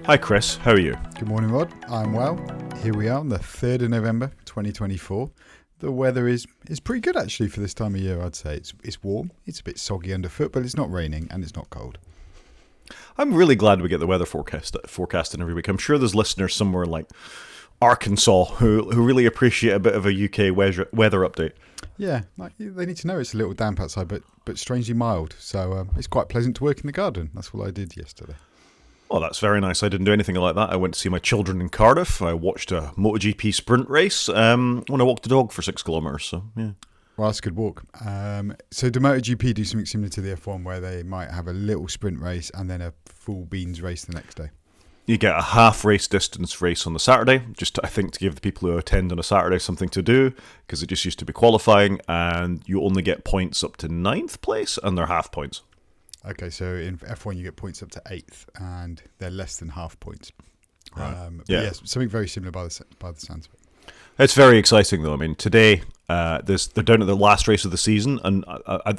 Hi Chris, how are you? Good morning, Rod. I'm well. Here we are on the 3rd of November, 2024. The weather is pretty good actually for this time of year, I'd say. It's warm, it's a bit soggy underfoot, but it's not raining and it's not cold. I'm really glad we get the weather forecasting every week. I'm sure there's listeners somewhere in like Arkansas who really appreciate a bit of a UK weather update. Yeah, they need to know it's a little damp outside, but strangely mild. So it's quite pleasant to work in the garden. That's what I did yesterday. Oh, that's very nice. I didn't do anything like that. I went to see my children in Cardiff. I watched a MotoGP sprint race when I walked the dog for 6 kilometres. So, yeah. Well, that's a good walk. So do MotoGP do something similar to the F1 where they might have a little sprint race and then a full beans race the next day? You get a half race distance race on the Saturday, just I think to give the people who attend on a Saturday something to do, because it just used to be qualifying, and you only get points up to 9th place, and they're half points. Okay, so in F1 you get points up to 8th, and they're less than half points. Right. Yes, something very similar by the sounds of it. It's very exciting, though. I mean, today they're down at the last race of the season, and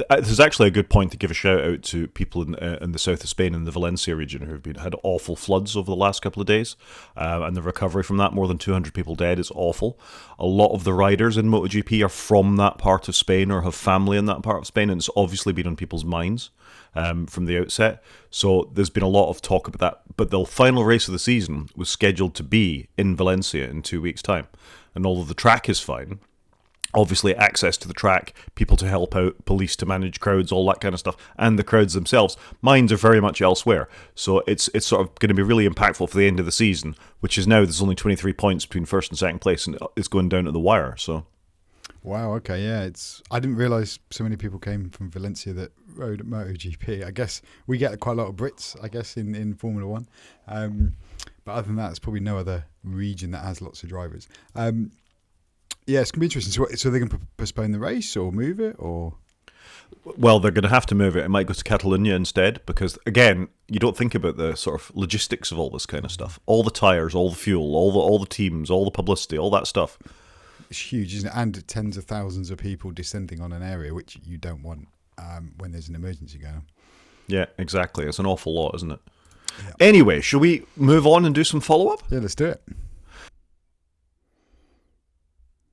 this is actually a good point to give a shout out to people in the south of Spain, in the Valencia region, who have had awful floods over the last couple of days, and the recovery from that. More than 200 people dead is awful. A lot of the riders in MotoGP are from that part of Spain or have family in that part of Spain, and it's obviously been on people's minds from the outset. So there's been a lot of talk about that. But the final race of the season was scheduled to be in Valencia in 2 weeks' time. And although the track is fine, obviously access to the track, people to help out, police to manage crowds, all that kind of stuff, and the crowds themselves, minds are very much elsewhere. So it's sort of going to be really impactful for the end of the season, which is now there's only 23 points between first and second place, and it's going down to the wire. So. Wow, okay, yeah. I didn't realise so many people came from Valencia that rode at MotoGP. I guess we get quite a lot of Brits, I guess, in Formula One. But other than that, there's probably no other region that has lots of drivers. Yeah, it's going to be interesting. So they're going to postpone the race or move it, or? Well, they're going to have to move it. It might go to Catalonia instead because, again, you don't think about the sort of logistics of all this kind of stuff. All the tyres, all the fuel, all the teams, all the publicity, all that stuff. It's huge, isn't it? And tens of thousands of people descending on an area which you don't want when there's an emergency going on. Yeah, exactly. It's an awful lot, isn't it? Yeah. Anyway, shall we move on and do some follow-up? Yeah, let's do it.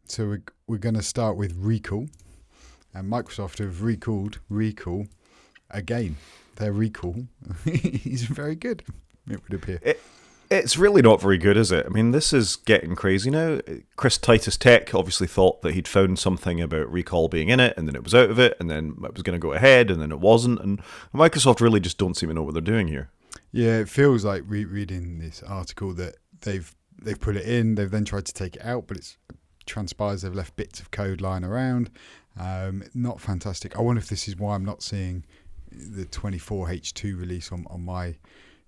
So we're going to start with recall. And Microsoft have recalled Recall again. Their recall is very good, it would appear. It's really not very good, is it? I mean, this is getting crazy now. Chris Titus Tech obviously thought that he'd found something about Recall being in it, and then it was out of it, and then it was going to go ahead, and then it wasn't. And Microsoft really just don't seem to know what they're doing here. Yeah, it feels like reading this article that they've put it in, they've then tried to take it out, but it transpires they've left bits of code lying around. Not fantastic. I wonder if this is why I'm not seeing the 24H2 release on my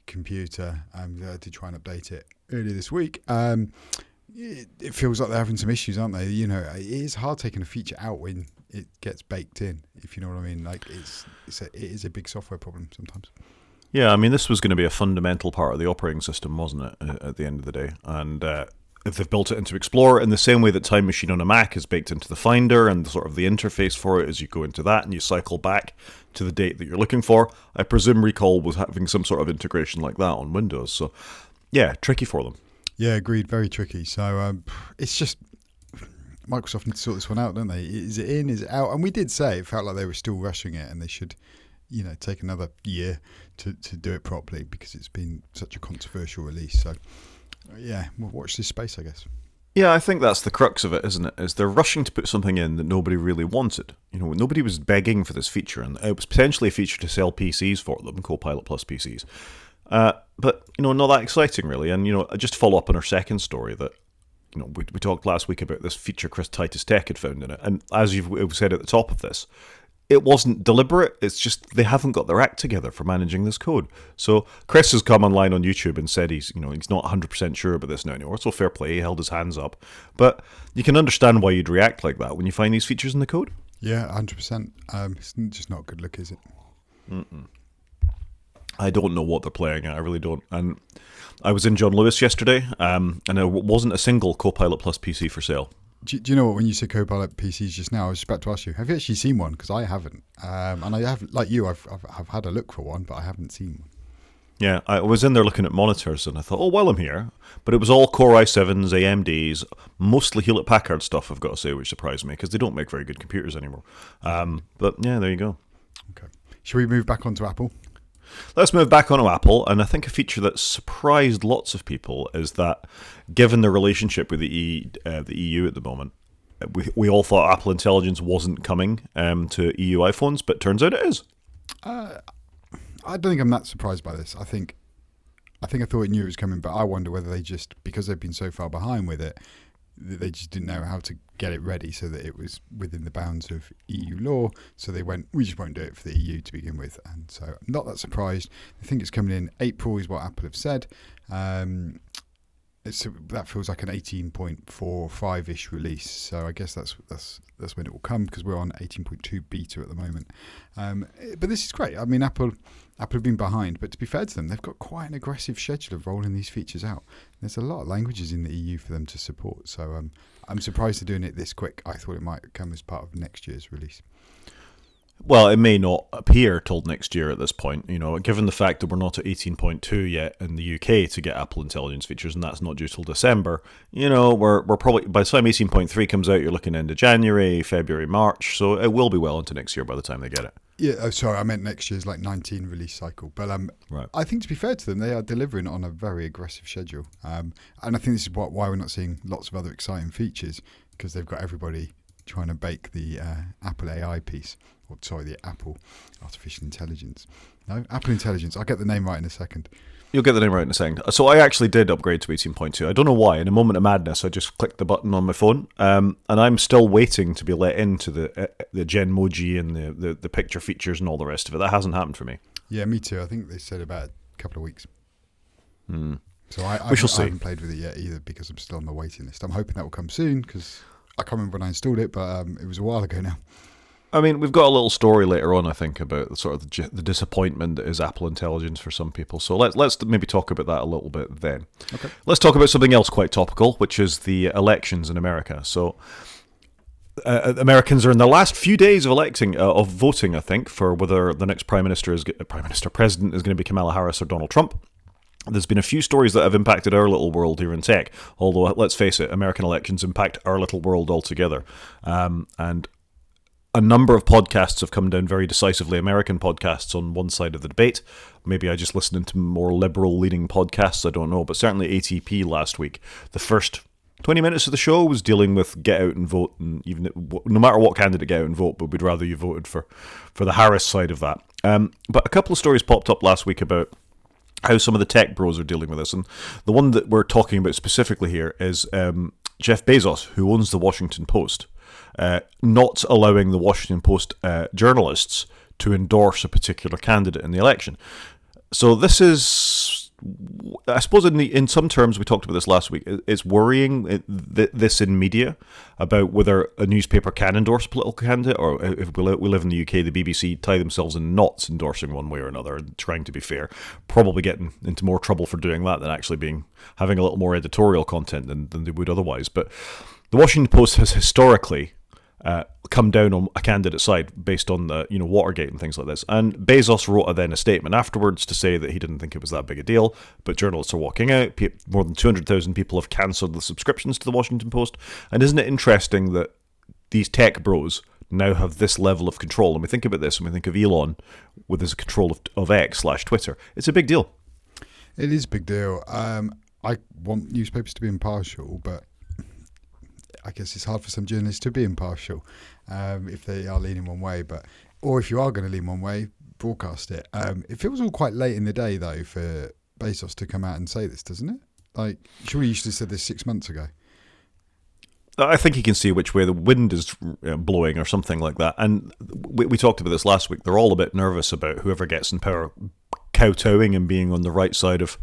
computer. I did try and update it earlier this week. It feels like they're having some issues, aren't they? You know, it is hard taking a feature out when it gets baked in, if you know what I mean. Like it is a big software problem sometimes. Yeah, I mean, this was going to be a fundamental part of the operating system, wasn't it, at the end of the day? And if they've built it into Explorer in the same way that Time Machine on a Mac is baked into the Finder and sort of the interface for it as you go into that and you cycle back to the date that you're looking for, I presume Recall was having some sort of integration like that on Windows. So, yeah, tricky for them. Yeah, agreed. Very tricky. So it's just Microsoft need to sort this one out, don't they? Is it in? Is it out? And we did say it felt like they were still rushing it and they should, take another year to do it properly because it's been such a controversial release. So, yeah, we'll watch this space, I guess. Yeah, I think that's the crux of it, isn't it? Is they're rushing to put something in that nobody really wanted. Nobody was begging for this feature, and it was potentially a feature to sell PCs for them, Copilot Plus PCs. But, not that exciting, really. And, just to follow up on our second story that, we talked last week about this feature Chris Titus Tech had found in it. And as you've said at the top of this, it wasn't deliberate, it's just they haven't got their act together for managing this code. So Chris has come online on YouTube and said he's not 100% sure about this now anymore, so fair play, he held his hands up. But you can understand why you'd react like that when you find these features in the code. Yeah, 100%. It's just not a good look, is it? Mm-mm. I don't know what they're playing at, I really don't. And I was in John Lewis yesterday, and there wasn't a single Copilot Plus PC for sale. Do you know what, when you said Copilot PCs just now, I was just about to ask you, have you actually seen one? Because I haven't. And I have, like you, I've had a look for one, but I haven't seen one. Yeah, I was in there looking at monitors and I thought, oh, well, I'm here. But it was all Core i7s, AMDs, mostly Hewlett-Packard stuff, I've got to say, which surprised me because they don't make very good computers anymore. But yeah, there you go. Okay. Should we move back onto Apple? Let's move back onto Apple, and I think a feature that surprised lots of people is that, given their relationship with the EU at the moment, we all thought Apple Intelligence wasn't coming to EU iPhones, but turns out it is. I don't think I'm that surprised by this. I think I thought it knew it was coming, but I wonder whether they just, because they've been so far behind with it, they just didn't know how to get it ready so that it was within the bounds of EU law. So they went, we just won't do it for the EU to begin with. And so I'm not that surprised. I think it's coming in April is what Apple have said. That feels like an 18.45-ish release. So I guess that's when it will come, because we're on 18.2 beta at the moment. But this is great. I mean, Apple have been behind, but to be fair to them, they've got quite an aggressive schedule of rolling these features out. There's a lot of languages in the EU for them to support. So I'm surprised they're doing it this quick. I thought it might come as part of next year's release. Well, it may not appear till next year at this point, given the fact that we're not at 18.2 yet in the UK to get Apple Intelligence features, and that's not due till December. We're probably, by the time 18.3 comes out, you're looking into January, February, March, so it will be well into next year by the time they get it. Yeah, sorry, I meant next year's 19 release cycle. But right. I think, to be fair to them, they are delivering on a very aggressive schedule. And I think this is why we're not seeing lots of other exciting features, because they've got everybody trying to bake the Apple AI piece. The Apple Artificial Intelligence. No, Apple Intelligence. I'll get the name right in a second. You'll get the name right in a second. So I actually did upgrade to 18.2. I don't know why. In a moment of madness, I just clicked the button on my phone, and I'm still waiting to be let into the Genmoji and the picture features and all the rest of it. That hasn't happened for me. Yeah, me too. I think they said about a couple of weeks. So we shall see. I haven't played with it yet either, because I'm still on the waiting list. I'm hoping that will come soon, because I can't remember when I installed it, but it was a while ago now. I mean, we've got a little story later on, I think, about the disappointment that is Apple Intelligence for some people. So let's maybe talk about that a little bit then. Okay. Let's talk about something else quite topical, which is the elections in America. So Americans are in the last few days of voting, I think, for whether the next president is going to be Kamala Harris or Donald Trump. There's been a few stories that have impacted our little world here in tech, although, let's face it, American elections impact our little world altogether. And a number of podcasts have come down very decisively, American podcasts, on one side of the debate. Maybe I just listened to more liberal-leaning podcasts, I don't know, but certainly ATP last week. The first 20 minutes of the show was dealing with get out and vote, and even no matter what candidate, get out and vote, but we'd rather you voted for the Harris side of that. But a couple of stories popped up last week about how some of the tech bros are dealing with this, and the one that we're talking about specifically here is Jeff Bezos, who owns the Washington Post, not allowing the Washington Post journalists to endorse a particular candidate in the election. So this is, I suppose, in some terms, we talked about this last week, it's worrying, this in media, about whether a newspaper can endorse a political candidate, or if we live in the UK, the BBC tie themselves in knots endorsing one way or another and trying to be fair, probably getting into more trouble for doing that than actually having a little more editorial content than they would otherwise. But the Washington Post has historically come down on a candidate's side based on the Watergate and things like this. And Bezos wrote a statement afterwards to say that he didn't think it was that big a deal, but journalists are walking out. More than 200,000 people have cancelled the subscriptions to the Washington Post. And isn't it interesting that these tech bros now have this level of control? And we think about this, and we think of Elon with his control of X/Twitter. It's a big deal. It is a big deal. I want newspapers to be impartial, but I guess it's hard for some journalists to be impartial if they are leaning one way. Or if you are going to lean one way, broadcast it. It feels all quite late in the day, though, for Bezos to come out and say this, doesn't it? Like, surely you should have said this 6 months ago. I think he can see which way the wind is blowing or something like that. And we talked about this last week. They're all a bit nervous about whoever gets in power kowtowing and being on the right side of,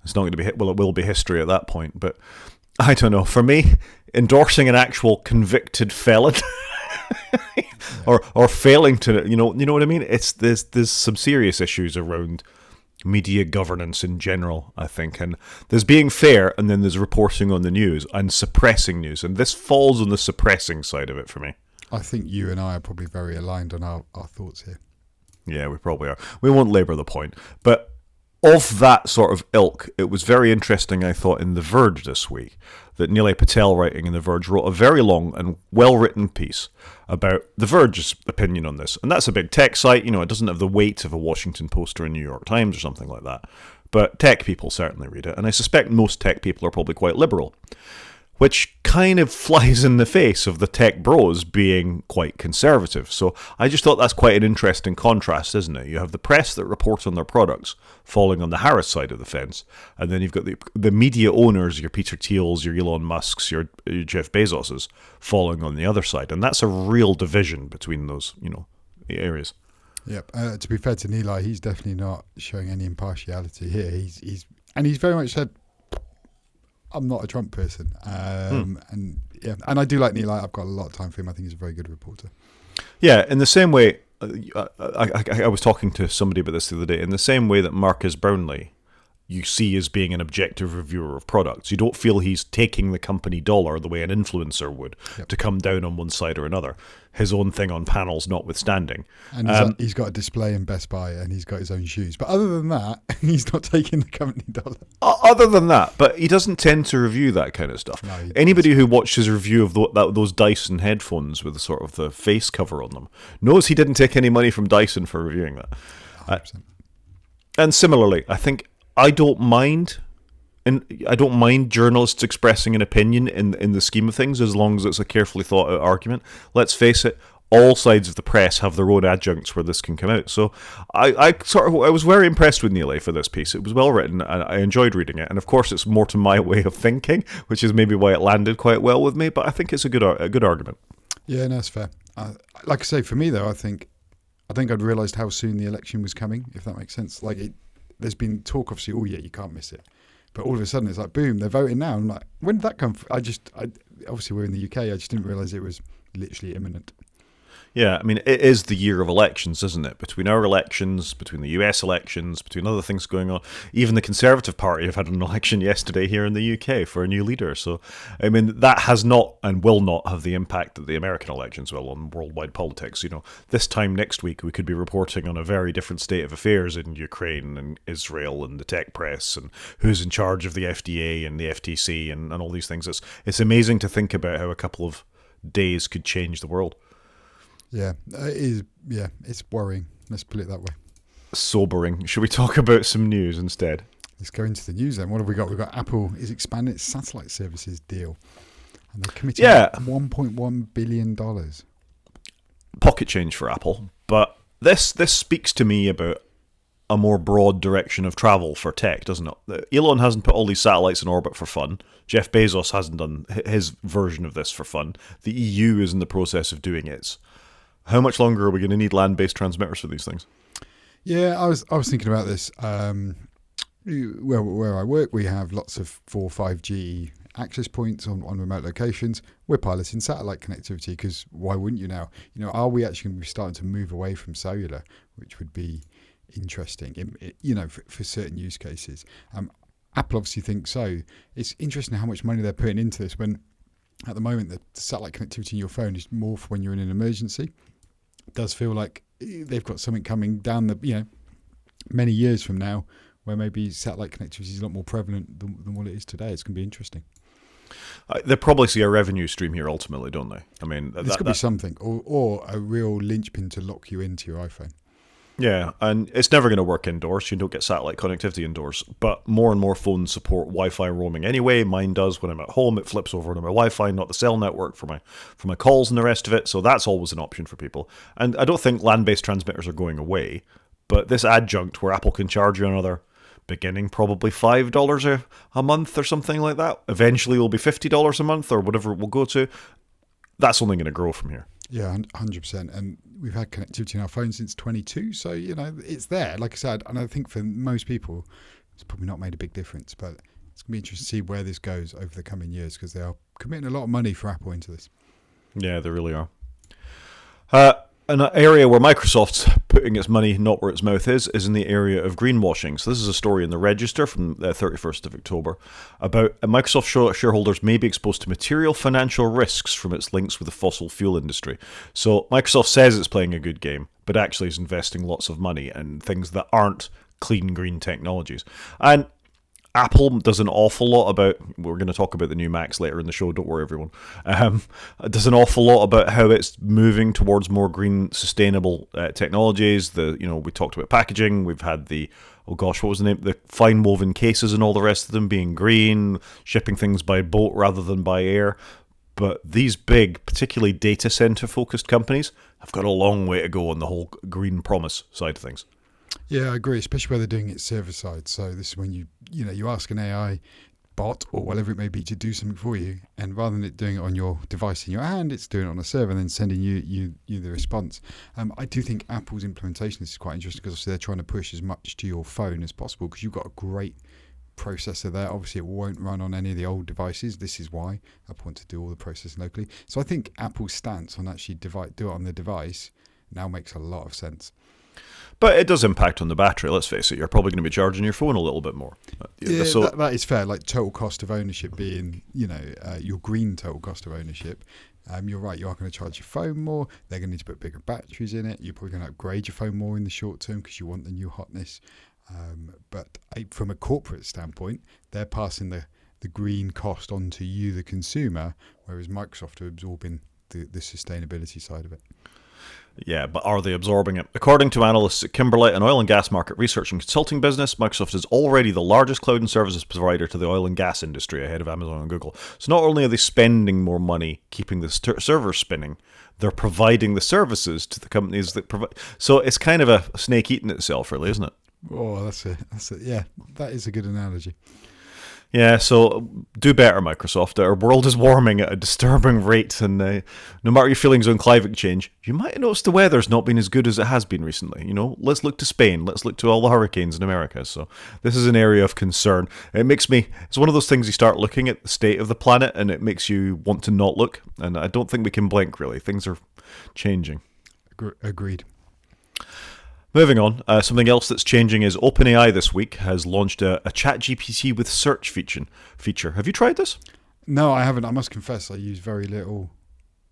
it's not going to be, well, it will be history at that point. But I don't know. For me, endorsing an actual convicted felon or failing to, you know what I mean? There's some serious issues around media governance in general, I think, and there's being fair, and then there's reporting on the news and suppressing news, and this falls on the suppressing side of it for me. I think you and I are probably very aligned on our thoughts here. Yeah, we probably are. We won't labour the point, but of that sort of ilk, it was very interesting, I thought, in The Verge this week, that Nilay Patel, writing in The Verge, wrote a very long and well-written piece about The Verge's opinion on this. And that's a big tech site, it doesn't have the weight of a Washington Post or a New York Times or something like that. But tech people certainly read it, and I suspect most tech people are probably quite liberal, which kind of flies in the face of the tech bros being quite conservative. So I just thought that's quite an interesting contrast, isn't it? You have the press that report on their products falling on the Harris side of the fence, and then you've got the media owners, your Peter Thiels, your Elon Musks, your Jeff Bezoses, falling on the other side. And that's a real division between those, areas. Yep. To be fair to Nilay, he's definitely not showing any impartiality here. He's very much said, I'm not a Trump person. And I do like Nilay. I've got a lot of time for him. I think he's a very good reporter. Yeah, in the same way, I was talking to somebody about this the other day, in the same way that Marcus Brownlee you see as being an objective reviewer of products. You don't feel he's taking the company dollar the way an influencer would to come down on one side or another. His own thing on panels notwithstanding. And he's got a display in Best Buy and he's got his own shoes. But other than that, he's not taking the company dollar. Other than that, but he doesn't tend to review that kind of stuff. No, anybody who watched his review of those Dyson headphones with sort of the face cover on them knows he didn't take any money from Dyson for reviewing that. 100%. And similarly, I think I don't mind journalists expressing an opinion in the scheme of things, as long as it's a carefully thought out argument. Let's face it, all sides of the press have their own adjuncts where this can come out. So I was very impressed with Nilay for this piece. It was well written, and I enjoyed reading it. And of course, it's more to my way of thinking, which is maybe why it landed quite well with me. But I think it's a good argument. Yeah, no, that's fair. Like I say, for me though, I think I'd realised how soon the election was coming, if that makes sense. There's been talk, obviously, you can't miss it. But all of a sudden, it's like, boom, they're voting now. I'm like, when did that come from? Obviously, we're in the UK. I just didn't realise it was literally imminent. Yeah, I mean, it is the year of elections, isn't it? Between our elections, between the US elections, between other things going on. Even the Conservative Party have had an election yesterday here in the UK for a new leader. So, I mean, that has not and will not have the impact that the American elections will on worldwide politics. This time next week, we could be reporting on a very different state of affairs in Ukraine and Israel and the tech press and who's in charge of the FDA and the FTC and all these things. It's amazing to think about how a couple of days could change the world. Yeah, it is. Yeah, it's worrying. Let's put it that way. Sobering. Should we talk about some news instead? Let's go into the news then. What have we got? We've got Apple is expanding its satellite services deal. And they're committing $1.1 billion. Pocket change for Apple. But this speaks to me about a more broad direction of travel for tech, doesn't it? Elon hasn't put all these satellites in orbit for fun. Jeff Bezos hasn't done his version of this for fun. The EU is in the process of doing its. How much longer are we going to need land-based transmitters for these things? Yeah, I was thinking about this. Where I work, we have lots of 4, 5G access points on remote locations. We're piloting satellite connectivity because why wouldn't you now? Are we actually going to be starting to move away from cellular, which would be interesting, for certain use cases. Apple obviously thinks so. It's interesting how much money they're putting into this when at the moment the satellite connectivity in your phone is more for when you're in an emergency. It does feel like they've got something coming down many years from now where maybe satellite connectivity is a lot more prevalent than what it is today. It's going to be interesting. They probably see a revenue stream here ultimately, don't they? I mean, this could be something, or a real linchpin to lock you into your iPhone. Yeah, and it's never going to work indoors. You don't get satellite connectivity indoors. But more and more phones support Wi-Fi roaming anyway. Mine does when I'm at home. It flips over to my Wi-Fi, not the cell network for my calls and the rest of it. So that's always an option for people. And I don't think land-based transmitters are going away. But this adjunct where Apple can charge you another, beginning probably $5 a month or something like that. Eventually it will be $50 a month or whatever it will go to. That's only going to grow from here. Yeah, 100%. And we've had connectivity in our phone since 22, so it's there. Like I said, and I think for most people, it's probably not made a big difference. But it's going to be interesting to see where this goes over the coming years because they are committing a lot of money for Apple into this. Yeah, they really are. An area where Microsoft's putting its money not where its mouth is in the area of greenwashing. So this is a story in the Register from the 31st of October about Microsoft shareholders may be exposed to material financial risks from its links with the fossil fuel industry. So Microsoft says it's playing a good game, but actually is investing lots of money in things that aren't clean green technologies. And Apple does an awful lot about, we're going to talk about the new Macs later in the show, don't worry everyone, does an awful lot about how it's moving towards more green, sustainable technologies. We talked about packaging, we've had what was the name? The fine woven cases and all the rest of them being green, shipping things by boat rather than by air. But these big, particularly data center focused companies have got a long way to go on the whole green promise side of things. Yeah, I agree, especially where they're doing it server side. So this is when you ask an AI bot or whatever it may be to do something for you, and rather than it doing it on your device in your hand, it's doing it on a server and then sending you the response. I do think Apple's implementation is quite interesting because obviously they're trying to push as much to your phone as possible because you've got a great processor there. Obviously it won't run on any of the old devices. This is why Apple want to do all the processing locally. So I think Apple's stance on actually do it on the device now makes a lot of sense. But it does impact on the battery, let's face it. You're probably going to be charging your phone a little bit more. Yeah, that is fair. Like total cost of ownership being, your green total cost of ownership. You're right, you are going to charge your phone more. They're going to need to put bigger batteries in it. You're probably going to upgrade your phone more in the short term because you want the new hotness. But from a corporate standpoint, they're passing the green cost on to you, the consumer, whereas Microsoft are absorbing the sustainability side of it. Yeah, but are they absorbing it? According to analysts at Kimberlite, an oil and gas market research and consulting business, Microsoft is already the largest cloud and services provider to the oil and gas industry ahead of Amazon and Google. So not only are they spending more money keeping the servers spinning, they're providing the services to the companies that provide. So it's kind of a snake eating itself, really, isn't it? Oh, that's it. Yeah, that is a good analogy. Yeah, so do better, Microsoft. Our world is warming at a disturbing rate, and no matter your feelings on climate change, you might notice the weather's not been as good as it has been recently. Let's look to Spain. Let's look to all the hurricanes in America. So this is an area of concern. It's one of those things you start looking at the state of the planet, and it makes you want to not look. And I don't think we can blink, really. Things are changing. Agreed. Moving on, something else that's changing is OpenAI this week has launched a ChatGPT with search feature. Have you tried this? No, I haven't. I must confess I use very little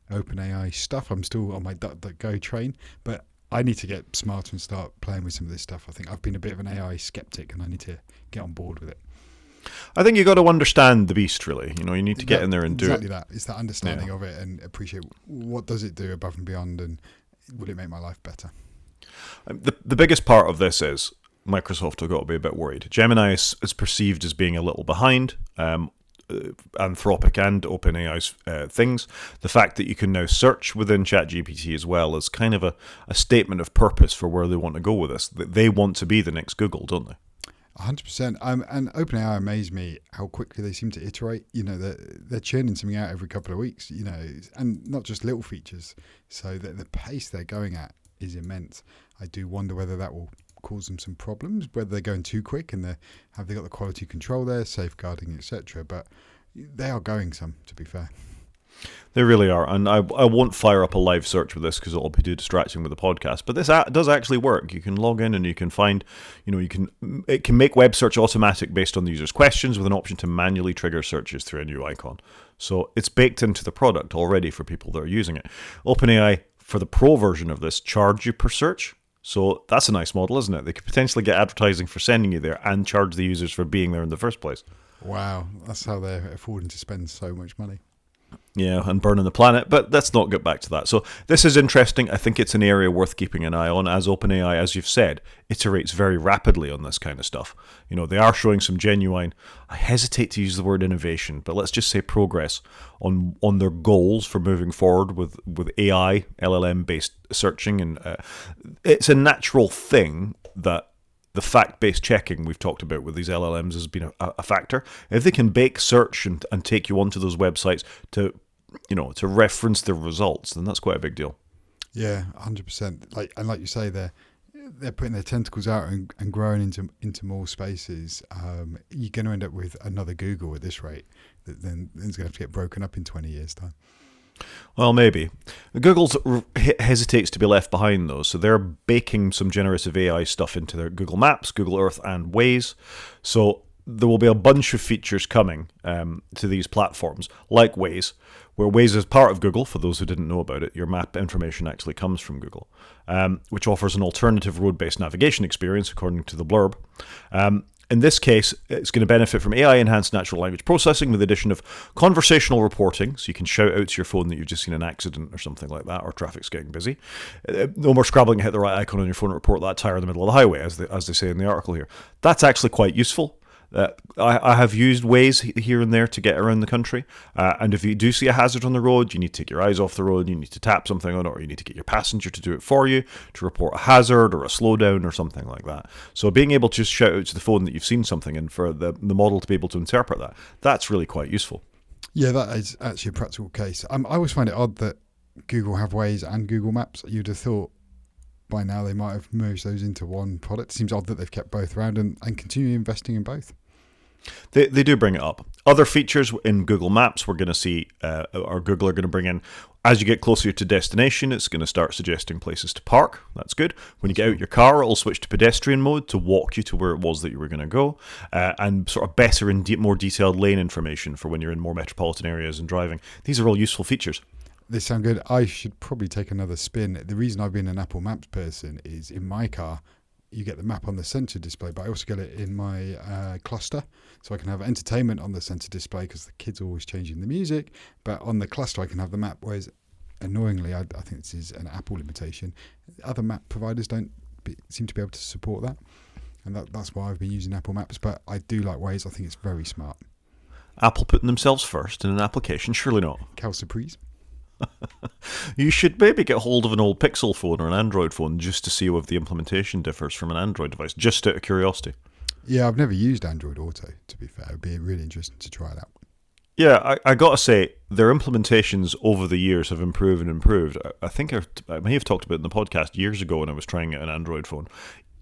OpenAI stuff. I'm still on my DuckDuckGo train, but I need to get smarter and start playing with some of this stuff. I think I've been a bit of an AI skeptic and I need to get on board with it. I think you got to understand the beast, really. You need to get in there and do it. Exactly that. It's that understanding of it and appreciate what does it do above and beyond, and will it make my life better? The biggest part of this is Microsoft have got to be a bit worried. Gemini is perceived as being a little behind Anthropic and OpenAI's things. The fact that you can now search within ChatGPT as well is kind of a statement of purpose for where they want to go with this. They want to be the next Google, don't they? 100%. And OpenAI amazed me how quickly they seem to iterate. They're churning something out every couple of weeks, and not just little features. So the pace they're going at is immense. I do wonder whether that will cause them some problems, whether they're going too quick and have they got the quality control there, safeguarding, etc. But they are going some, to be fair. They really are, and I won't fire up a live search with this because it'll be too distracting with the podcast. But this does actually work. You can log in and you can find, it can make web search automatic based on the user's questions with an option to manually trigger searches through a new icon. So it's baked into the product already for people that are using it. OpenAI, for the pro version of this, charge you per search. So that's a nice model, isn't it? They could potentially get advertising for sending you there and charge the users for being there in the first place. Wow, that's how they're affording to spend so much money. Yeah, and burning the planet, but let's not get back to that. So this is interesting. I think it's an area worth keeping an eye on, as OpenAI, as you've said, iterates very rapidly on this kind of stuff. They are showing some genuine, I hesitate to use the word innovation, but let's just say progress on their goals for moving forward with AI, LLM-based searching. And it's a natural thing that the fact-based checking we've talked about with these LLMs has been a factor. If they can bake search and take you onto those websites to reference the results, then that's quite a big deal. Yeah, 100%. Like you say, they're putting their tentacles out and growing into more spaces. You're going to end up with another Google at this rate. That then it's going to have to get broken up in 20 years' time. Well, maybe. Google hesitates to be left behind, though, so they're baking some generative AI stuff into their Google Maps, Google Earth, and Waze. So there will be a bunch of features coming to these platforms, like Waze, where Waze is part of Google. For those who didn't know about it, your map information actually comes from Google, which offers an alternative road-based navigation experience, according to the blurb. In this case, it's going to benefit from AI-enhanced natural language processing with the addition of conversational reporting, so you can shout out to your phone that you've just seen an accident or something like that, or traffic's getting busy. No more scrabbling to hit the right icon on your phone and report that tire in the middle of the highway, as they say in the article here. That's actually quite useful. I have used Waze here and there to get around the country, and if you do see a hazard on the road, you need to take your eyes off the road, you need to tap something on it, or you need to get your passenger to do it for you to report a hazard or a slowdown or something like that. So being able to just shout out to the phone that you've seen something and for the model to be able to interpret that, that's really quite useful. Yeah, that is actually a practical case. I always find it odd that Google have Waze and Google Maps. You'd have thought by now they might have merged those into one product. It seems odd that they've kept both around and continue investing in both. They do bring it up. Other features in Google Maps we're going to see, or Google are going to bring in, as you get closer to destination, it's going to start suggesting places to park. That's good. When you get out your car, it'll switch to pedestrian mode to walk you to where it was that you were going to go, and sort of better and more detailed lane information for when you're in more metropolitan areas and driving. These are all useful features. They sound good. I should probably take another spin. The reason I've been an Apple Maps person is in my car, you get the map on the center display, but I also get it in my cluster, so I can have entertainment on the center display because the kids are always changing the music, but on the cluster I can have the map, whereas annoyingly, I think this is an Apple limitation, other map providers don't seem to be able to support that, and that's why I've been using Apple Maps, but I do like Waze. I think it's very smart. Apple putting themselves first in an application? Surely not. Cal surprise. You should maybe get hold of an old Pixel phone or an Android phone just to see if the implementation differs from an Android device, just out of curiosity. Yeah, I've never used Android Auto, to be fair. It would be really interesting to try it out. Yeah, I got to say, their implementations over the years have improved and improved. I think I may have talked about it in the podcast years ago when I was trying out an Android phone.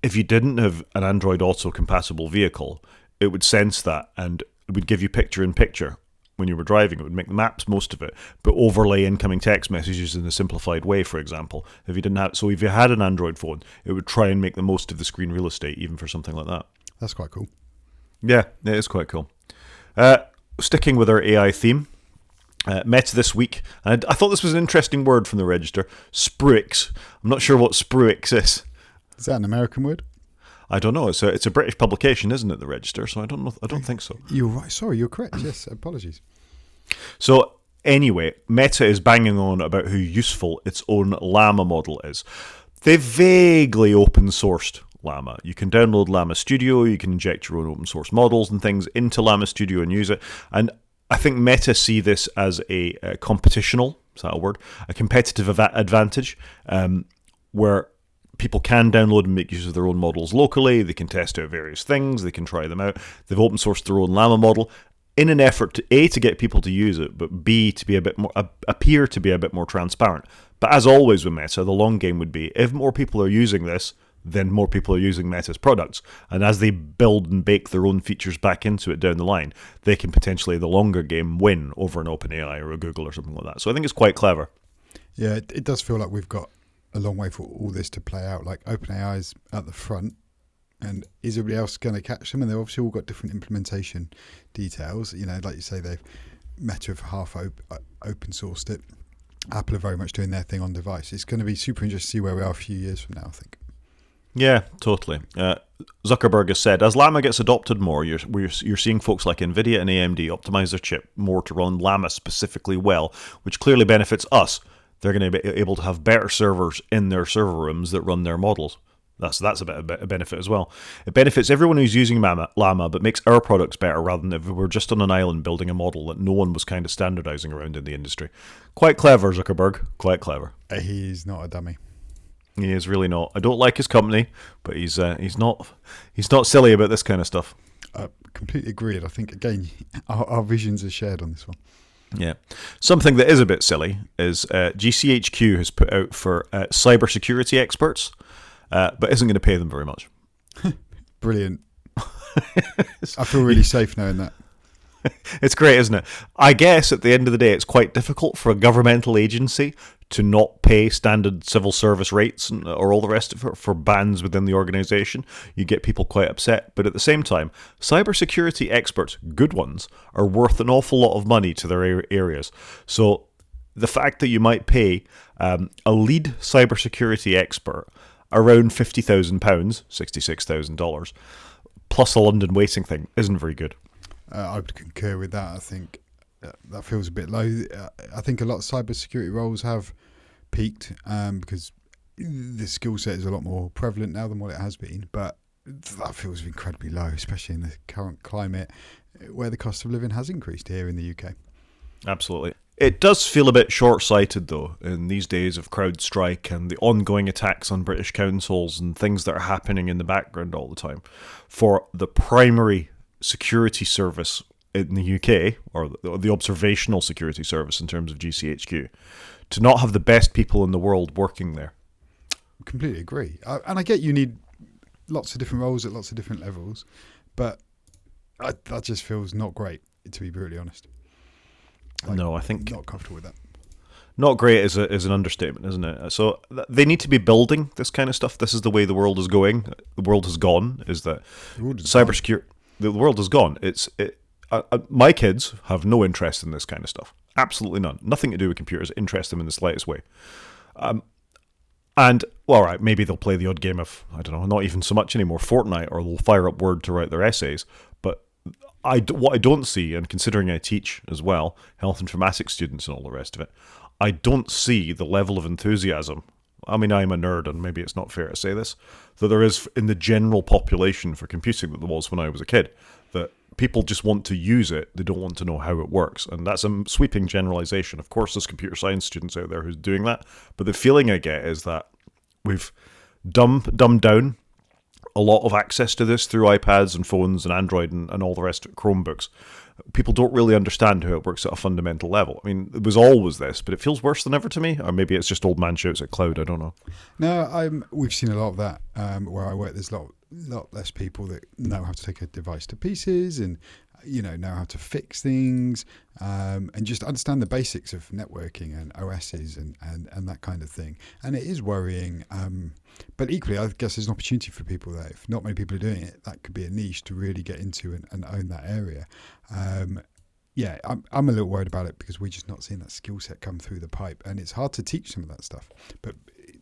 If you didn't have an Android Auto compatible vehicle, it would sense that and it would give you picture-in-picture. When you were driving, it would make the maps most of it, but overlay incoming text messages in a simplified way, for example. If you had an Android phone, it would try and make the most of the screen real estate, even for something like that. That's quite cool. Yeah, it is quite cool. Sticking with our AI theme, Meta this week, and I thought this was an interesting word from the register, Spruix. I'm not sure what Spruix is. Is that an American word? I don't know. It's a British publication, isn't it, the register? So I don't know. I don't think so. You're right. Sorry, you're correct. Yes, apologies. So anyway, Meta is banging on about how useful its own Llama model is. They've vaguely open sourced Llama. You can download Llama Studio, you can inject your own open source models and things into Llama Studio and use it. And I think Meta see this as a competitional, is that a word? A competitive advantage, where people can download and make use of their own models locally. They can test out various things. They can try them out. They've open sourced their own Llama model in an effort to A, to get people to use it, but B, to be a bit more appear to be a bit more transparent. But as always with Meta, the long game would be if more people are using this, then more people are using Meta's products. And as they build and bake their own features back into it down the line, they can potentially, the longer game, win over an OpenAI or a Google or something like that. So I think it's quite clever. Yeah, it does feel like we've got a long way for all this to play out. Like OpenAI's at the front, and is everybody else going to catch them? And they've obviously all got different implementation details. You know, like you say, Meta have half open sourced it. Apple are very much doing their thing on device. It's going to be super interesting to see where we are a few years from now, I think. Yeah, totally. Zuckerberg has said, as Llama gets adopted more, you're seeing folks like NVIDIA and AMD optimize their chip more to run Llama specifically well, which clearly benefits us. They're going to be able to have better servers in their server rooms that run their models. That's a bit of a benefit as well. It benefits everyone who's using Llama, but makes our products better rather than if we were just on an island building a model that no one was kind of standardizing around in the industry. Quite clever, Zuckerberg. Quite clever. He's not a dummy. He is really not. I don't like his company, but he's not silly about this kind of stuff. Completely agreed. I think, again, our visions are shared on this one. Yeah. Something that is a bit silly is GCHQ has put out for cybersecurity experts, but isn't going to pay them very much. Brilliant. I feel really safe knowing that. It's great, isn't it? I guess at the end of the day, it's quite difficult for a governmental agency to not pay standard civil service rates or all the rest of it for bands within the organization. You get people quite upset. But at the same time, cybersecurity experts, good ones, are worth an awful lot of money to their areas. So the fact that you might pay a lead cybersecurity expert around £50,000, $66,000, plus a London waiting thing, isn't very good. I would concur with that. I think that feels a bit low. I think a lot of cybersecurity roles have peaked because the skill set is a lot more prevalent now than what it has been. But that feels incredibly low, especially in the current climate where the cost of living has increased here in the UK. Absolutely. It does feel a bit short-sighted, though, in these days of CrowdStrike and the ongoing attacks on British councils and things that are happening in the background all the time, for the primary security service in the UK, or the observational security service in terms of GCHQ, to not have the best people in the world working there. Completely agree. And I get you need lots of different roles at lots of different levels, but that just feels not great, to be brutally honest. No, I think not comfortable with that. Not great is an understatement, isn't it? So they need to be building this kind of stuff. This is the way the world is going. The world has gone. Is that cybersecurity? The world has gone. My kids have no interest in this kind of stuff. Absolutely none. Nothing to do with computers interest them in the slightest way. And, well, right, maybe they'll play the odd game of, I don't know, not even so much anymore, Fortnite, or they'll fire up Word to write their essays. But what I don't see, and considering I teach as well, health informatics students and all the rest of it, I don't see the level of enthusiasm. I mean, I'm a nerd, and maybe it's not fair to say this, that there is in the general population for computing that there was when I was a kid. That people just want to use it, they don't want to know how it works. And that's a sweeping generalization. Of course, there's computer science students out there who's doing that, but the feeling I get is that we've dumbed down a lot of access to this through iPads and phones and Android and all the rest of Chromebooks. People don't really understand how it works at a fundamental level. I mean, it was always this, but it feels worse than ever to me. Or maybe it's just old man shouts at cloud, I don't know. No, we've seen a lot of that where I work. There's a lot less people that know how to take a device to pieces and know how to fix things and just understand the basics of networking and OSs and that kind of thing. And it is worrying. But equally, I guess there's an opportunity for people there. If not many people are doing it, that could be a niche to really get into and own that area. I'm a little worried about it because we're just not seeing that skill set come through the pipe. And it's hard to teach some of that stuff. But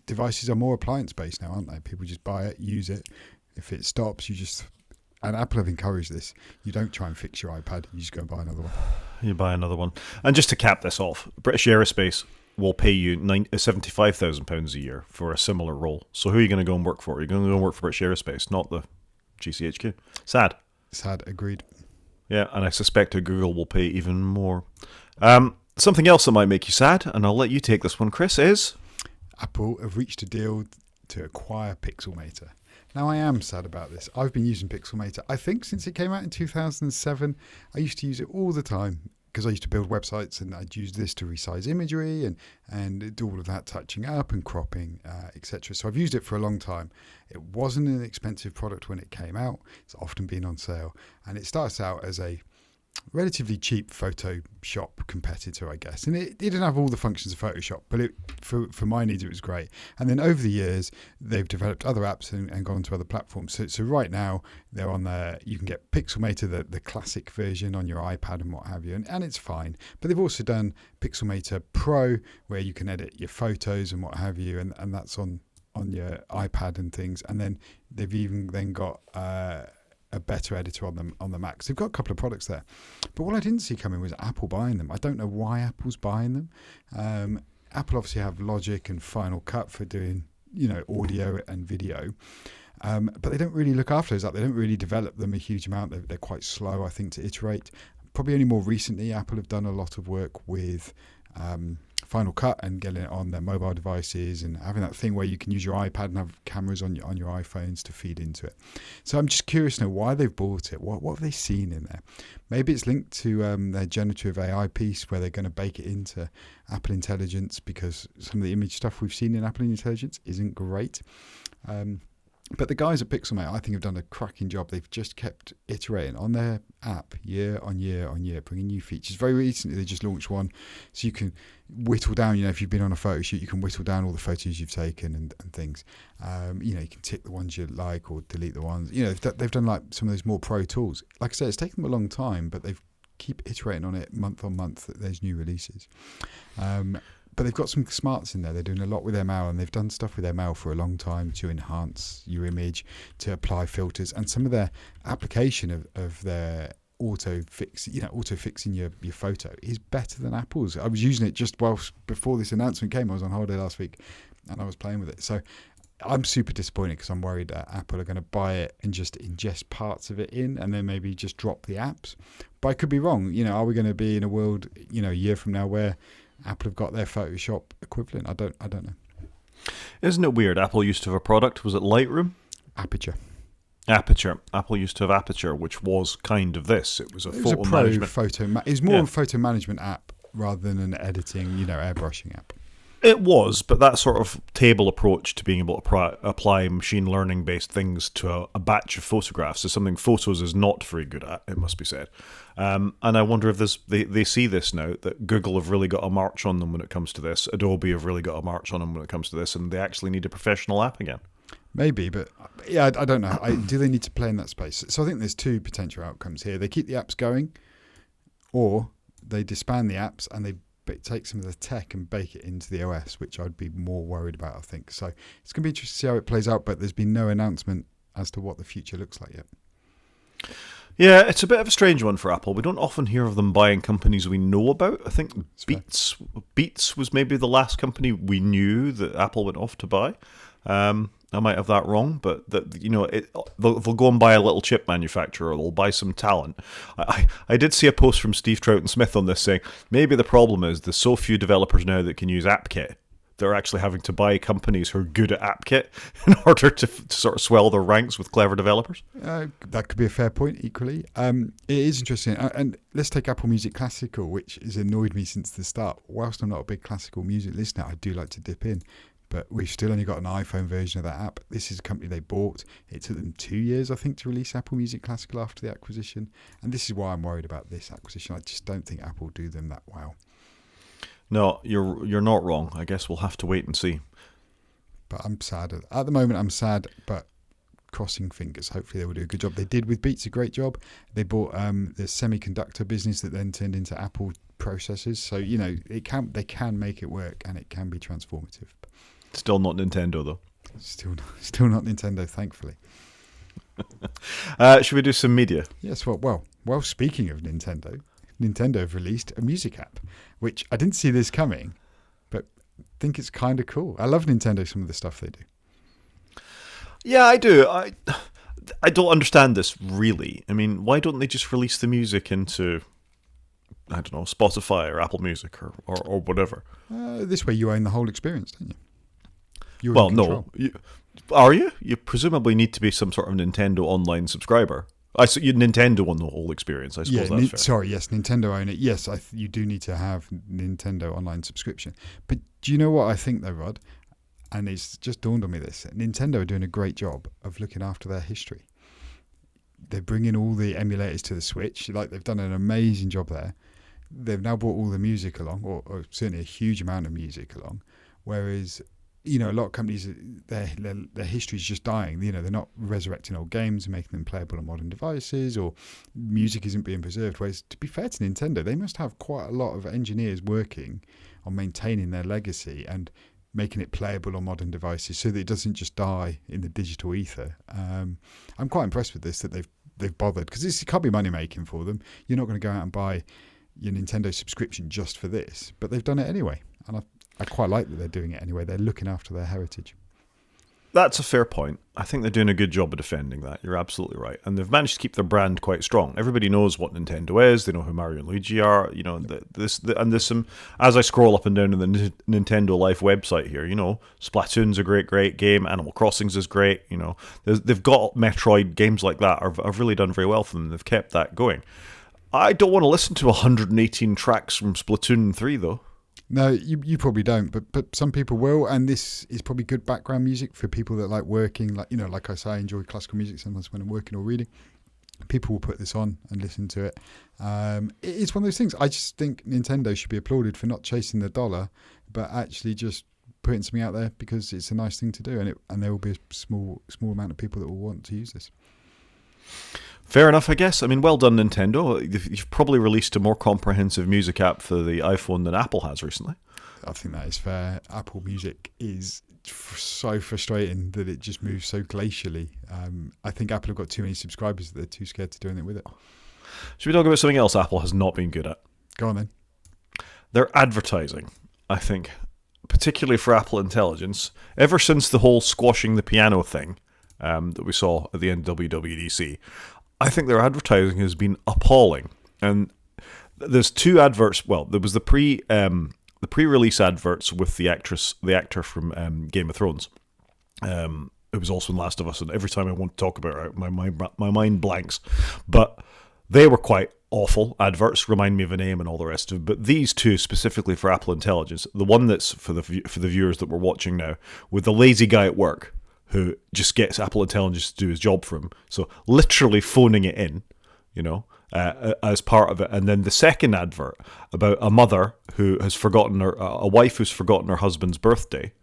devices are more appliance-based now, aren't they? People just buy it, use it. If it stops, and Apple have encouraged this. You don't try and fix your iPad. You just go and buy another one. You buy another one. And just to cap this off, British Aerospace will pay you £75,000 a year for a similar role. So who are you going to go and work for? You're going to go and work for British Aerospace, not the GCHQ. Sad. Agreed. Yeah, and I suspect that Google will pay even more. Something else that might make you sad, and I'll let you take this one, Chris, is... Apple have reached a deal to acquire Pixelmator. Now, I am sad about this. I've been using Pixelmator, I think, since it came out in 2007. I used to use it all the time because I used to build websites and I'd use this to resize imagery and do all of that touching up and cropping, etc. So I've used it for a long time. It wasn't an expensive product when it came out. It's often been on sale. And it starts out as a relatively cheap Photoshop competitor, I guess. And it didn't have all the functions of Photoshop, but for my needs, it was great. And then over the years, they've developed other apps and gone to other platforms. So right now, they're on there. You can get Pixelmator, the classic version on your iPad and what have you, and it's fine. But they've also done Pixelmator Pro, where you can edit your photos and what have you, and that's on your iPad and things. And then they've even then got a better editor on the Mac. So they've got a couple of products there. But what I didn't see coming was Apple buying them. I don't know why Apple's buying them. Apple obviously have Logic and Final Cut for doing, audio and video. But they don't really look after those up. They don't really develop them a huge amount. They're quite slow, I think, to iterate. Probably only more recently, Apple have done a lot of work with Final Cut and getting it on their mobile devices and having that thing where you can use your iPad and have cameras on your iPhones to feed into it. So I'm just curious to know why they've bought it. What have they seen in there? Maybe it's linked to their generative AI piece where they're going to bake it into Apple Intelligence because some of the image stuff we've seen in Apple Intelligence isn't great. But the guys at Pixelmate, I think, have done a cracking job. They've just kept iterating on their app year on year on year, bringing new features. Very recently, they just launched one, so you can whittle down. If you've been on a photo shoot, you can whittle down all the photos you've taken and things. You can tick the ones you like or delete the ones. They've done like some of those more pro tools. Like I said, it's taken them a long time, but they've keep iterating on it month on month. That there's new releases. But they've got some smarts in there. They're doing a lot with their ML, and they've done stuff with their ML for a long time to enhance your image, to apply filters, and some of their application of their auto fixing your photo is better than Apple's. I was using it just before this announcement came. I was on holiday last week, and I was playing with it. So I'm super disappointed because I'm worried that Apple are going to buy it and just ingest parts of it in, and then maybe just drop the apps. But I could be wrong. Are we going to be in a world, a year from now where Apple have got their Photoshop equivalent? I don't know. Isn't it weird? Apple used to have a product. Was it Lightroom? Aperture. Apple used to have Aperture, which was kind of this. It was a photo management. It was more of a photo management app rather than an editing, airbrushing app. It was, but that sort of table approach to being able to apply machine learning based things to a batch of photographs is something Photos is not very good at, it must be said. And I wonder if they see this now, that Google have really got a march on them when it comes to this, Adobe have really got a march on them when it comes to this, and they actually need a professional app again. Maybe, but yeah, I don't know. Do they need to play in that space? So I think there's two potential outcomes here. They keep the apps going, or they disband the apps and they take some of the tech and bake it into the OS, which I'd be more worried about, I think. So it's going to be interesting to see how it plays out, but there's been no announcement as to what the future looks like yet. Yeah, it's a bit of a strange one for Apple. We don't often hear of them buying companies we know about. I think Beats was maybe the last company we knew that Apple went off to buy. I might have that wrong, but they'll go and buy a little chip manufacturer, or they'll buy some talent. I did see a post from Steve Troughton-Smith on this saying maybe the problem is there's so few developers now that can use AppKit. They're actually having to buy companies who are good at AppKit in order to sort of swell their ranks with clever developers. That could be a fair point, equally. It is interesting. And let's take Apple Music Classical, which has annoyed me since the start. Whilst I'm not a big classical music listener, I do like to dip in. But we've still only got an iPhone version of that app. This is a company they bought. It took them 2 years, I think, to release Apple Music Classical after the acquisition. And this is why I'm worried about this acquisition. I just don't think Apple do them that well. No, you're not wrong. I guess we'll have to wait and see. But I'm sad. At the moment, I'm sad, but crossing fingers. Hopefully they will do a good job. They did with Beats a great job. They bought the semiconductor business that then turned into Apple processors. So, they can make it work, and it can be transformative. Still not Nintendo, though. Still not Nintendo, thankfully. Should we do some media? Yes, well, speaking of Nintendo have released a music app, which I didn't see this coming, but think it's kind of cool. I love Nintendo, some of the stuff they do. Yeah, I do. I don't understand this, really. I mean, why don't they just release the music into, I don't know, Spotify or Apple Music or whatever? This way you own the whole experience, don't you? Well, no. Are you? You presumably need to be some sort of Nintendo online subscriber. Nintendo on the whole experience, I suppose that's fair. Sorry, yes, Nintendo own it. Yes, you do need to have Nintendo online subscription. But do you know what I think, though, Rod? And it's just dawned on me this. Nintendo are doing a great job of looking after their history. They're bringing all the emulators to the Switch. They've done an amazing job there. They've now brought all the music along, or certainly a huge amount of music along, whereas a lot of companies, their history is just dying. They're not resurrecting old games and making them playable on modern devices, or music isn't being preserved. Whereas, to be fair to Nintendo, they must have quite a lot of engineers working on maintaining their legacy and making it playable on modern devices so that it doesn't just die in the digital ether. I'm quite impressed with this, that they've bothered, because this can't be money making for them. You're not going to go out and buy your Nintendo subscription just for this, but they've done it anyway, and I quite like that they're doing it anyway. They're looking after their heritage. That's a fair point. I think they're doing a good job of defending that. You're absolutely right. And they've managed to keep their brand quite strong. Everybody knows what Nintendo is. They know who Mario and Luigi are. There's some, as I scroll up and down on the Nintendo Life website here, Splatoon's a great game. Animal Crossing's is great. They've got Metroid games like that have really done very well for them. They've kept that going. I don't want to listen to 118 tracks from Splatoon 3, though. No, you probably don't, but some people will, and this is probably good background music for people that like working. Like like I say, I enjoy classical music sometimes when I'm working or reading. People will put this on and listen to it. It's one of those things. I just think Nintendo should be applauded for not chasing the dollar, but actually just putting something out there because it's a nice thing to do, and there will be a small amount of people that will want to use this. Fair enough, I guess. I mean, well done, Nintendo. You've probably released a more comprehensive music app for the iPhone than Apple has recently. I think that is fair. Apple Music is so frustrating that it just moves so glacially. I think Apple have got too many subscribers that they're too scared to do anything with it. Should we talk about something else Apple has not been good at? Go on then. Their advertising, I think, particularly for Apple Intelligence, ever since the whole squashing the piano thing that we saw at the end of WWDC, I think their advertising has been appalling. And there's two adverts. Well, there was the pre-release adverts with the actor from Game of Thrones. It was also in Last of Us, and every time I want to talk about it, my mind blanks. But they were quite awful adverts, remind me of a name and all the rest of it. But these two specifically for Apple Intelligence, the one that's for the viewers that we're watching now, with the lazy guy at work who just gets Apple Intelligence to do his job for him. So literally phoning it in, as part of it. And then the second advert about a mother who has forgotten a wife who's forgotten her husband's birthday.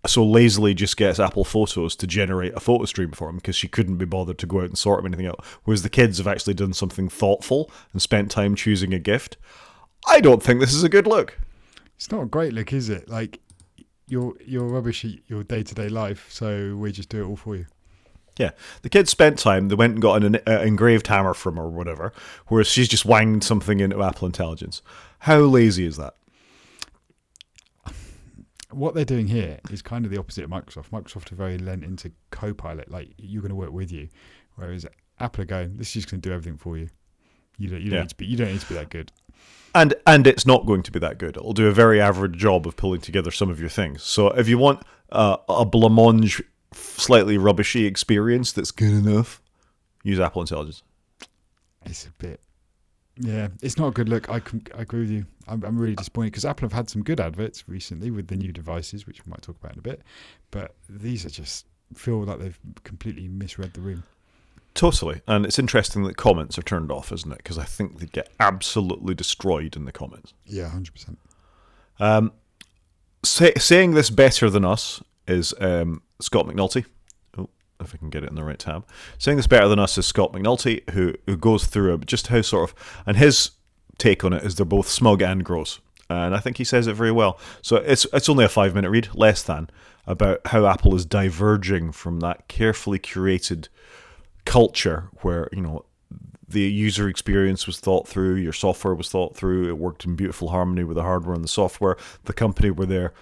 So lazily just gets Apple Photos to generate a photo stream for him because she couldn't be bothered to go out and sort anything out. Whereas the kids have actually done something thoughtful and spent time choosing a gift. I don't think this is a good look. It's not a great look, is it? Like, you're rubbish at your day-to-day life, so we just do it all for you. Yeah, the kids spent time. They went and got an engraved hammer from her or whatever, whereas she's just wanged something into Apple Intelligence. How lazy is that? What they're doing here is kind of the opposite of Microsoft. Microsoft are very lent into Copilot, like you're going to work with you, whereas Apple are going, this is just going to do everything for you. You don't need to be that good. And it's not going to be that good. It'll do a very average job of pulling together some of your things. So if you want a blancmange, slightly rubbishy experience that's good enough, use Apple Intelligence. It's a bit... Yeah, it's not a good look. I agree with you. I'm really disappointed because Apple have had some good adverts recently with the new devices, which we might talk about in a bit. But these are just feel like they've completely misread the room. Totally. And it's interesting that comments are turned off, isn't it? Because I think they get absolutely destroyed in the comments. Yeah, 100%. Saying this better than us is Scott McNulty. Oh, if I can get it in the right tab. Saying this better than us is Scott McNulty, who goes through just how sort of... And his take on it is they're both smug and gross. And I think he says it very well. So it's only a 5-minute read, less than, about how Apple is diverging from that carefully curated culture where, the user experience was thought through, your software was thought through, it worked in beautiful harmony with the hardware and the software. The company were there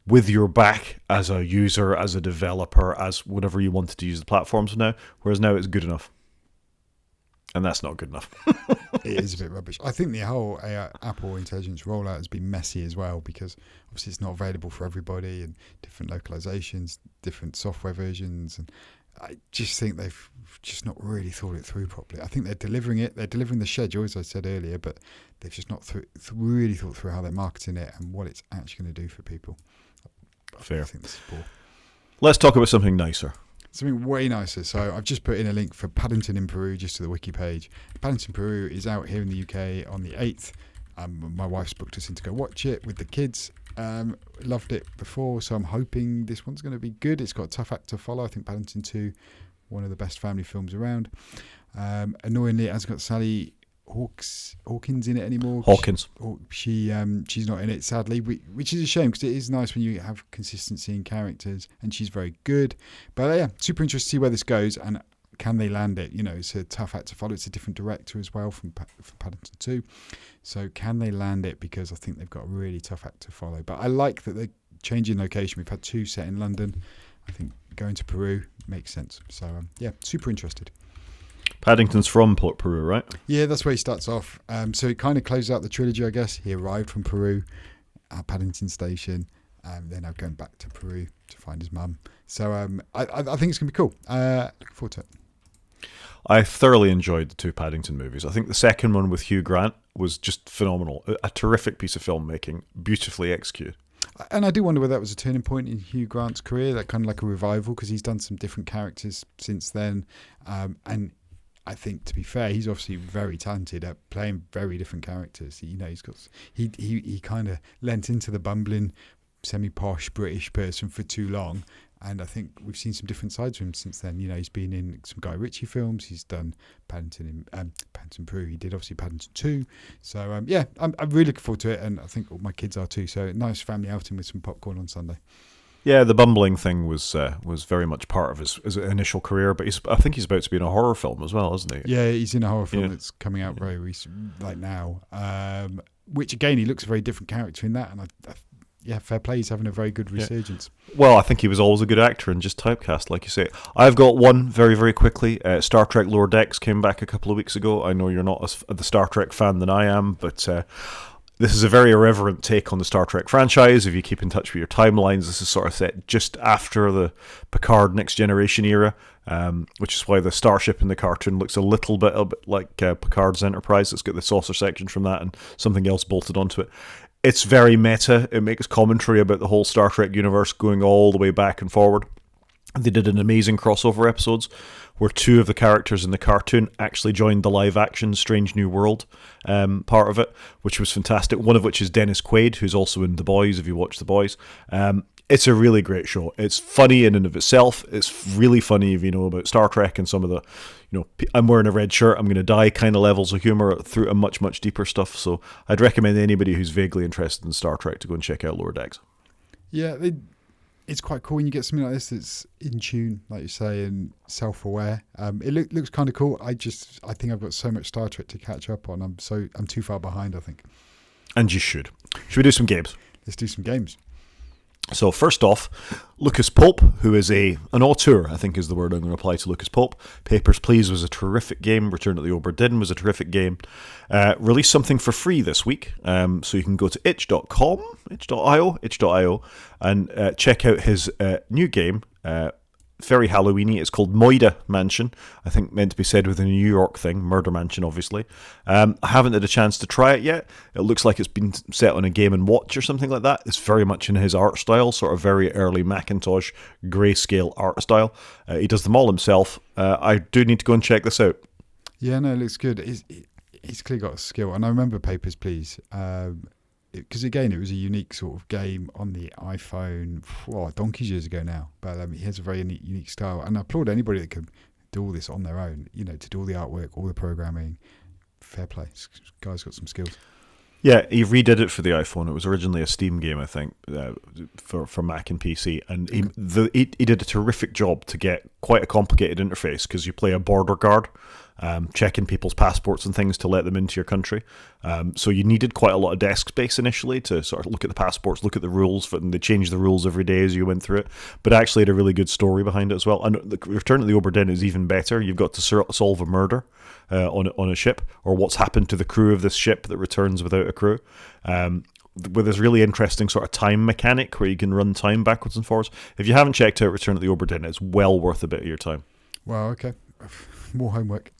with your back as a user, as a developer, as whatever you wanted to use the platforms now, whereas now it's good enough. And that's not good enough. It is a bit rubbish. I think the whole Apple Intelligence rollout has been messy as well because obviously it's not available for everybody and different localizations, different software versions, and I just think they've just not really thought it through properly. I think they're delivering it. They're delivering the schedule, as I said earlier, but they've just not really thought through how they're marketing it and what it's actually going to do for people. Fair. I think this is poor. Let's talk about something nicer. Something way nicer. So I've just put in a link for Paddington in Peru just to the wiki page. Paddington Peru is out here in the UK on the 8th. My wife's booked us in to go watch it with the kids. Loved it before, so I'm hoping this one's going to be good. It's got a tough act to follow. I think Paddington 2, one of the best family films around. Annoyingly, it hasn't got Sally Hawkins in it anymore. Hawkins. She's not in it, sadly, which is a shame because it is nice when you have consistency in characters, and she's very good. But yeah, super interested to see where this goes and can they land it. It's a tough act to follow. It's a different director as well from Paddington 2. So can they land it? Because I think they've got a really tough act to follow. But I like that they're changing location. We've had 2 set in London. I think going to Peru makes sense. So yeah, super interested. Paddington's from Peru, right? Yeah, that's where he starts off. So it kind of closes out the trilogy, I guess. He arrived from Peru at Paddington Station, then I'm going back to Peru to find his mum. So I think it's going to be cool. Looking forward to it. I thoroughly enjoyed the two Paddington movies. I think the second one with Hugh Grant was just phenomenal. A terrific piece of filmmaking, beautifully executed. And I do wonder whether that was a turning point in Hugh Grant's career, that kind of like a revival, because he's done some different characters since then. And I think, to be fair, he's obviously very talented at playing very different characters. He kind of lent into the bumbling, semi-posh British person for too long. And I think we've seen some different sides of him since then. He's been in some Guy Ritchie films. He's done Paddington Prue. He did obviously Paddington 2. So, I'm really looking forward to it. And I think all my kids are too. So, nice family outing with some popcorn on Sunday. Yeah, the bumbling thing was very much part of his initial career, but I think he's about to be in a horror film as well, isn't he? Yeah, he's in a horror film that's coming out very recent, like now. Which, again, he looks a very different character in that. And fair play. He's having a very good resurgence. Yeah. Well, I think he was always a good actor and just typecast, like you say. I've got one very, very quickly. Star Trek Lower Decks came back a couple of weeks ago. I know you're not the Star Trek fan than I am, but this is a very irreverent take on the Star Trek franchise. If you keep in touch with your timelines, this is sort of set just after the Picard Next Generation era, which is why the starship in the cartoon looks a little bit like Picard's Enterprise. It's got the saucer section from that and something else bolted onto it. It's very meta. It makes commentary about the whole Star Trek universe going all the way back and forward. They did an amazing crossover episodes where two of the characters in the cartoon actually joined the live-action Strange New World part of it, which was fantastic. One of which is Dennis Quaid, who's also in The Boys, if you watch The Boys. It's a really great show. It's funny in and of itself. It's really funny if you know about Star Trek and some of the, I'm wearing a red shirt, I'm going to die kind of levels of humour through a much, much deeper stuff. So I'd recommend anybody who's vaguely interested in Star Trek to go and check out Lower Decks. Yeah, it's quite cool when you get something like this that's in tune, like you say, and self-aware. It looks kind of cool. I think I've got so much Star Trek to catch up on. I'm too far behind, I think. And you should. Should we do some games? Let's do some games. So first off, Lucas Pope, who is an auteur, I think is the word I'm going to apply to Lucas Pope. Papers, Please was a terrific game. Return to the Obra Dinn was a terrific game. Released something for free this week. So you can go to itch.io, and check out his new game, very Halloweeny. It's called Moida Mansion. I think meant to be said with a New York thing, Murder Mansion, obviously. I haven't had a chance to try it yet. It looks like it's been set on a Game & Watch or something like that. It's very much in his art style, sort of very early Macintosh grayscale art style. He does them all himself. I do need to go and check this out. Yeah, no, it looks good. He's clearly got a skill, and I remember Papers, Please. Because again, it was a unique sort of game on the iPhone, donkey's years ago now. But he has a very unique style, and I applaud anybody that can do all this on their own. To do all the artwork, all the programming. Fair play, this guy's got some skills. Yeah, he redid it for the iPhone. It was originally a Steam game, I think, for Mac and PC, and he did a terrific job to get quite a complicated interface because you play a border guard. Checking people's passports and things to let them into your country. So you needed quite a lot of desk space initially to sort of look at the passports, look at the rules, and they changed the rules every day as you went through it. But actually had a really good story behind it as well. And the Return to the Obra Dinn is even better. You've got to solve a murder on a ship, or what's happened to the crew of this ship that returns without a crew. With this really interesting sort of time mechanic where you can run time backwards and forwards. If you haven't checked out Return to the Obra Dinn, it's well worth a bit of your time. Wow, okay. More homework.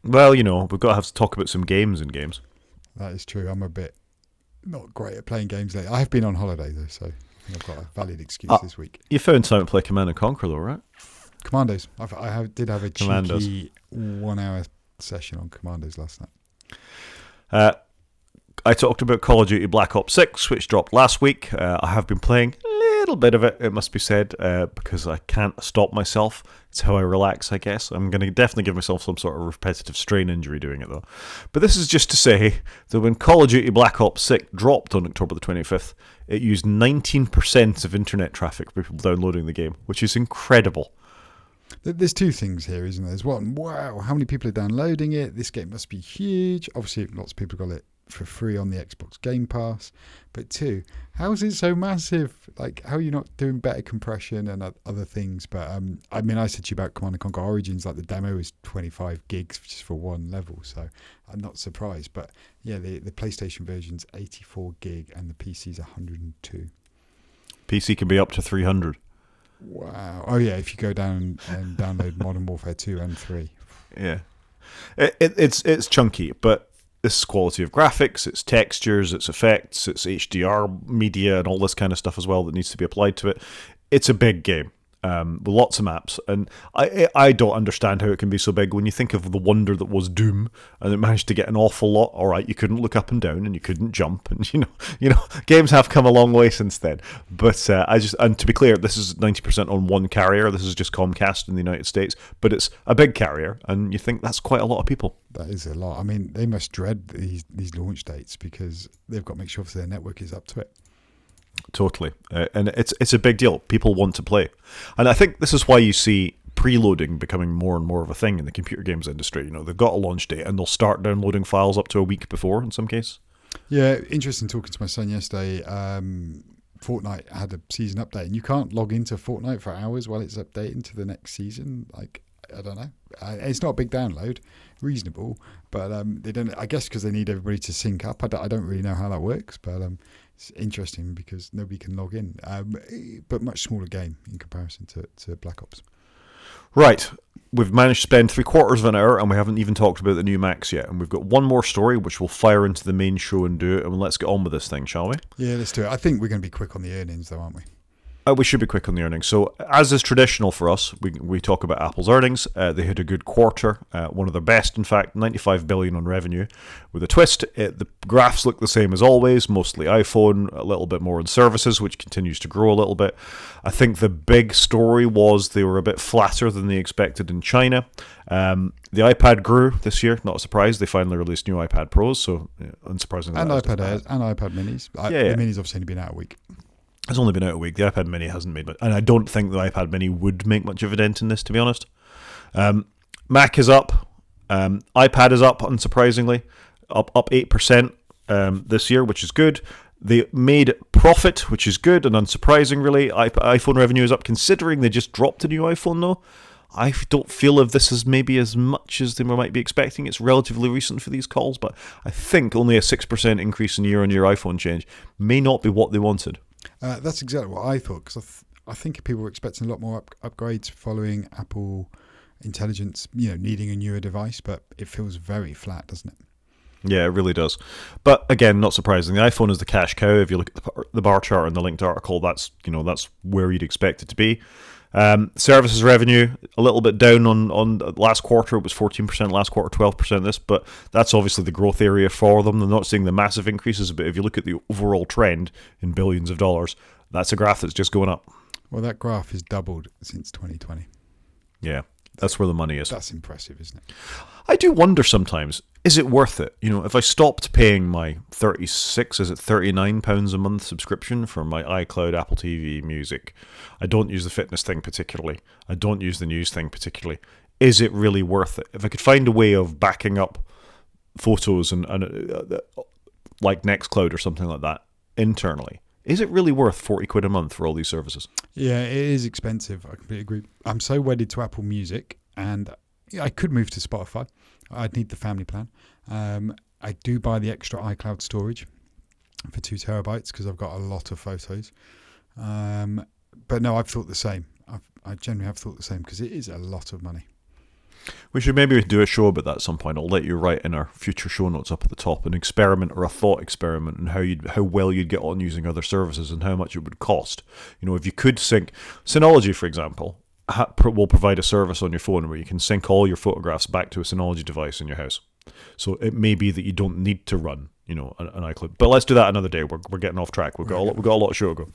Well, we've got to have to talk about some games in games. That is true. I'm a bit not great at playing games lately. I have been on holiday, though, so I think I've got a valid excuse this week. You found time to play Command & Conquer, though, right? Commandos. I did have a cheeky 1 hour session on Commandos last night. I talked about Call of Duty Black Ops 6, which dropped last week. I have been playing a little bit of it must be said, because I can't stop myself. It's how I relax, I guess. I'm going to definitely give myself some sort of repetitive strain injury doing it, though. But this is just to say that when Call of Duty Black Ops 6 dropped on October the 25th, it used 19% of internet traffic for people downloading the game, which is incredible. There's two things here, isn't there? There's one, wow, how many people are downloading it? This game must be huge. Obviously, lots of people got it for free on the Xbox Game Pass. But two, how is it so massive? Like, how are you not doing better compression and other things? But I said to you about Command & Conquer Origins, like the demo is 25 gigs just for one level, so I'm not surprised. But yeah, the PlayStation version's 84 gig and the PC's 102. PC can be up to 300. Wow. Oh yeah, if you go down and download Modern Warfare 2 and 3. Yeah. It's chunky, but this is quality of graphics, it's textures, it's effects, it's HDR media, and all this kind of stuff as well that needs to be applied to it. It's a big game. With lots of maps, and I don't understand how it can be so big when you think of the wonder that was Doom, and it managed to get an awful lot. All right, you couldn't look up and down, and you couldn't jump, and games have come a long way since then. But and to be clear, this is 90% on one carrier. This is just Comcast in the United States, but it's a big carrier, and you think that's quite a lot of people. That is a lot. I mean, they must dread these launch dates because they've got to make sure their network is up to it. Totally, and it's a big deal. People want to play, and I think this is why you see preloading becoming more and more of a thing in the computer games industry. They've got a launch date, and they'll start downloading files up to a week before in some case. Yeah, interesting. Talking to my son yesterday, Fortnite had a season update, and you can't log into Fortnite for hours while it's updating to the next season. Like, I don't know. It's not a big download, reasonable, but they don't. I guess because they need everybody to sync up. I don't really know how that works, but it's interesting because nobody can log in. But much smaller game in comparison to Black Ops. Right. We've managed to spend 3/4 of an hour, and we haven't even talked about the new Macs yet. And we've got one more story, which we'll fire into the main show and do it. And let's get on with this thing, shall we? Yeah, let's do it. I think we're going to be quick on the earnings, though, aren't we? We should be quick on the earnings. So, as is traditional for us, we talk about Apple's earnings. They had a good quarter, one of their best, in fact, $95 billion on revenue. With a twist, the graphs look the same as always, mostly iPhone, a little bit more in services, which continues to grow a little bit. I think the big story was they were a bit flatter than they expected in China. The iPad grew this year, not a surprise. They finally released new iPad Pros, so unsurprisingly. And iPad Airs and iPad Minis. The Mini's obviously only been out a week. It's only been out a week. The iPad Mini hasn't made much, and I don't think the iPad Mini would make much of a dent in this, to be honest. Mac is up. iPad is up, unsurprisingly. Up 8% this year, which is good. They made profit, which is good and unsurprising, really. iPhone revenue is up, considering they just dropped a new iPhone, though. I don't feel if this is maybe as much as they might be expecting. It's relatively recent for these calls, but I think only a 6% increase in year-on-year iPhone change may not be what they wanted. That's exactly what I thought, because I think people were expecting a lot more upgrades following Apple Intelligence, needing a newer device, but it feels very flat, doesn't it? Yeah, it really does. But again, not surprising. The iPhone is the cash cow. If you look at the bar chart in the linked article, that's where you'd expect it to be. Services revenue a little bit down on last quarter. It was 14% last quarter, 12% this, but that's obviously the growth area for them. They're not seeing the massive increases, but if you look at the overall trend in billions of dollars, that's a graph that's just going up. Well, that graph has doubled since 2020. Yeah, that's where the money is. That's impressive, isn't it? I do wonder sometimes, is it worth it? If I stopped paying my £39 a month subscription for my iCloud, Apple TV, music, I don't use the fitness thing particularly, I don't use the news thing particularly, is it really worth it? If I could find a way of backing up photos and like Nextcloud or something like that internally, is it really worth 40 quid a month for all these services? Yeah, it is expensive. I completely agree. I'm so wedded to Apple Music, and I could move to Spotify. I'd need the family plan. I do buy the extra iCloud storage for 2 terabytes because I've got a lot of photos. But no, I've thought the same. I generally have thought the same because it is a lot of money. We should maybe do a show about that at some point. I'll let you write in our future show notes up at the top an experiment or a thought experiment and how well you'd get on using other services and how much it would cost. If you could sync Synology, for example, will provide a service on your phone where you can sync all your photographs back to a Synology device in your house. So it may be that you don't need to run, an iCloud. But let's do that another day. We're getting off track. We've got a lot of show to go.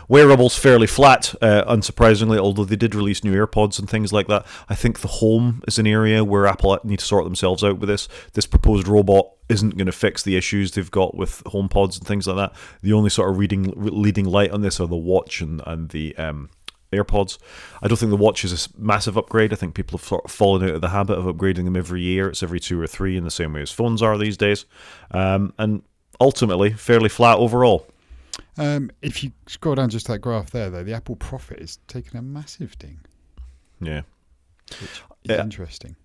Wearables fairly flat, unsurprisingly, although they did release new AirPods and things like that. I think the home is an area where Apple need to sort themselves out with this. This proposed robot isn't going to fix the issues they've got with HomePods and things like that. The only sort of leading light on this are the watch and the AirPods. I don't think the watch is a massive upgrade. I think people have sort of fallen out of the habit of upgrading them every year. It's every 2 or 3 in the same way as phones are these days. And ultimately, fairly flat overall. If you scroll down just that graph there, though, the Apple profit is taking a massive ding. Yeah. Which is interesting.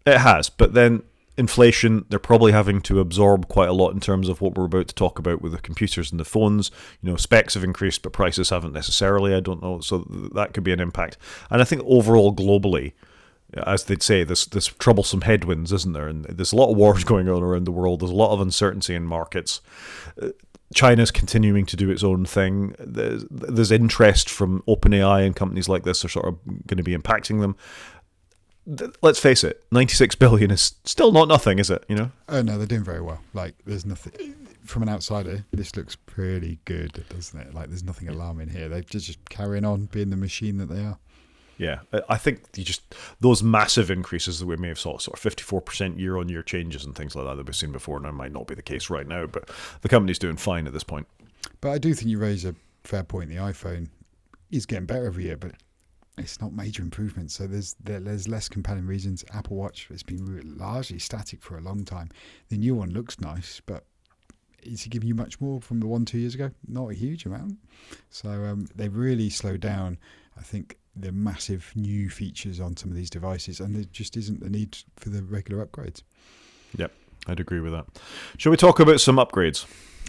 It has, but then inflation, they're probably having to absorb quite a lot in terms of what we're about to talk about with the computers and the phones. Specs have increased, but prices haven't necessarily. I don't know. So that could be an impact. And I think overall, globally, as they'd say, this troublesome headwinds, isn't there? And there's a lot of wars going on around the world. There's a lot of uncertainty in markets. China's continuing to do its own thing. There's interest from OpenAI and companies like this are sort of going to be impacting them. Let's face it, 96 billion is still not nothing, is it? You know? Oh no, they're doing very well. Like, there's nothing from an outsider. This looks pretty good, doesn't it? Like, there's nothing alarming here. They're just carrying on being the machine that they are. Yeah, I think those massive increases that we may have saw, sort of 54% year-on-year changes and things like that we've seen before, and that might not be the case right now, but the company's doing fine at this point. But I do think you raise a fair point. The iPhone is getting better every year, but it's not major improvements. So there's less compelling reasons. Apple Watch has been largely static for a long time. The new one looks nice, but is it giving you much more from the one 2 years ago? Not a huge amount. So they've really slowed down, I think, the massive new features on some of these devices, and there just isn't the need for the regular upgrades. Yep, I'd agree with that. Shall we talk about some upgrades?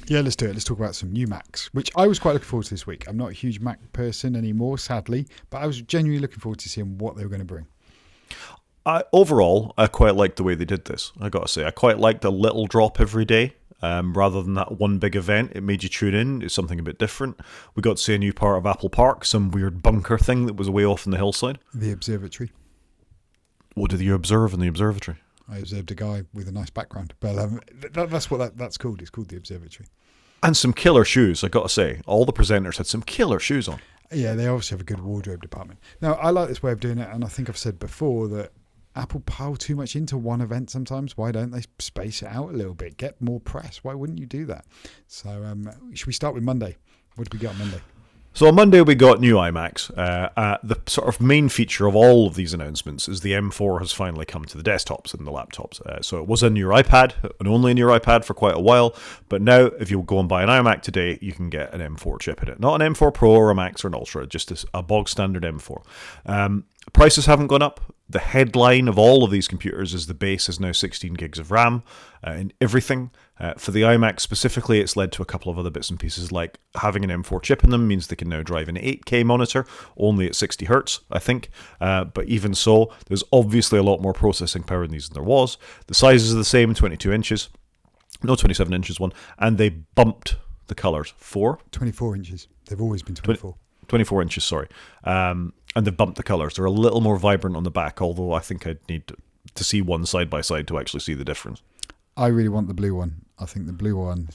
Yeah, let's do it. Let's talk about some new Macs, which I was quite looking forward to this week. I'm not a huge Mac person anymore, sadly, but I was genuinely looking forward to seeing what they were going to bring. Overall, I quite liked the way they did this. I got to say, I quite liked a little drop every day. Rather than that one big event, it made you tune in. It's something a bit different. We got to see a new part of Apple Park, some weird bunker thing that was way off in the hillside. The observatory. What did you observe in the observatory? I observed a guy with a nice background. But that's what that's called. It's called the observatory. And some killer shoes, I got to say. All the presenters had some killer shoes on. Yeah, they obviously have a good wardrobe department. Now, I like this way of doing it, and I think I've said before that Apple pile too much into one event sometimes. Why don't they space it out a little bit? Get more press. Why wouldn't you do that? So should we start with Monday? What did we get on Monday? So on Monday we got new iMacs. The sort of main feature of all of these announcements is the M4 has finally come to the desktops and the laptops. So it was in your iPad and only in your iPad for quite a while. But now if you go and buy an iMac today, you can get an M4 chip in it. Not an M4 Pro or a Max or an Ultra, just a bog standard M4. Prices haven't gone up. The headline of all of these computers is the base is now 16 gigs of RAM in everything. For the iMac specifically, it's led to a couple of other bits and pieces, like having an M4 chip in them means they can now drive an 8K monitor, only at 60 Hz, I think. But even so, there's obviously a lot more processing power in these than there was. The sizes are the same, 22 inches. No, 27 inches one. And they bumped the colours. 24 inches. They've always been 24. 24 inches, sorry. And they've bumped the colours. They're a little more vibrant on the back, although I think I'd need to see one side by side to actually see the difference. I really want the blue one. I think the blue one,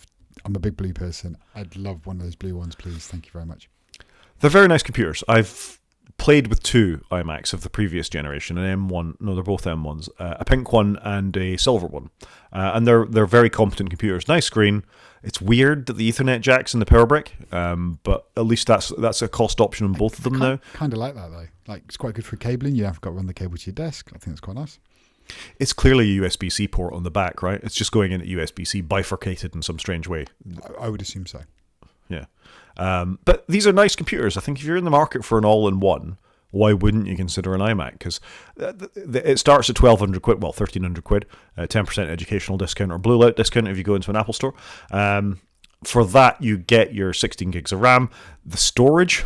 I'm a big blue person. I'd love one of those blue ones, please. Thank you very much. They're very nice computers. I've played with two iMacs of the previous generation, an M1, no, they're both M1s, a pink one and a silver one. And they're very competent computers. Nice screen. It's weird that the Ethernet jack's in the power brick, but at least that's a cost option on both of them now. Kind of like that though. Like, it's quite good for cabling. You haven't got to run the cable to your desk. I think that's quite nice. It's clearly a USB-C port on the back, right? It's just going in at USB-C, bifurcated in some strange way. I would assume so. Yeah. But these are nice computers. I think if you're in the market for an all-in-one, why wouldn't you consider an iMac? Because it starts at 1,200 quid, well, 1,300 quid, 10% educational discount or Blue Light discount if you go into an Apple store. For that, you get your 16 gigs of RAM. The storage,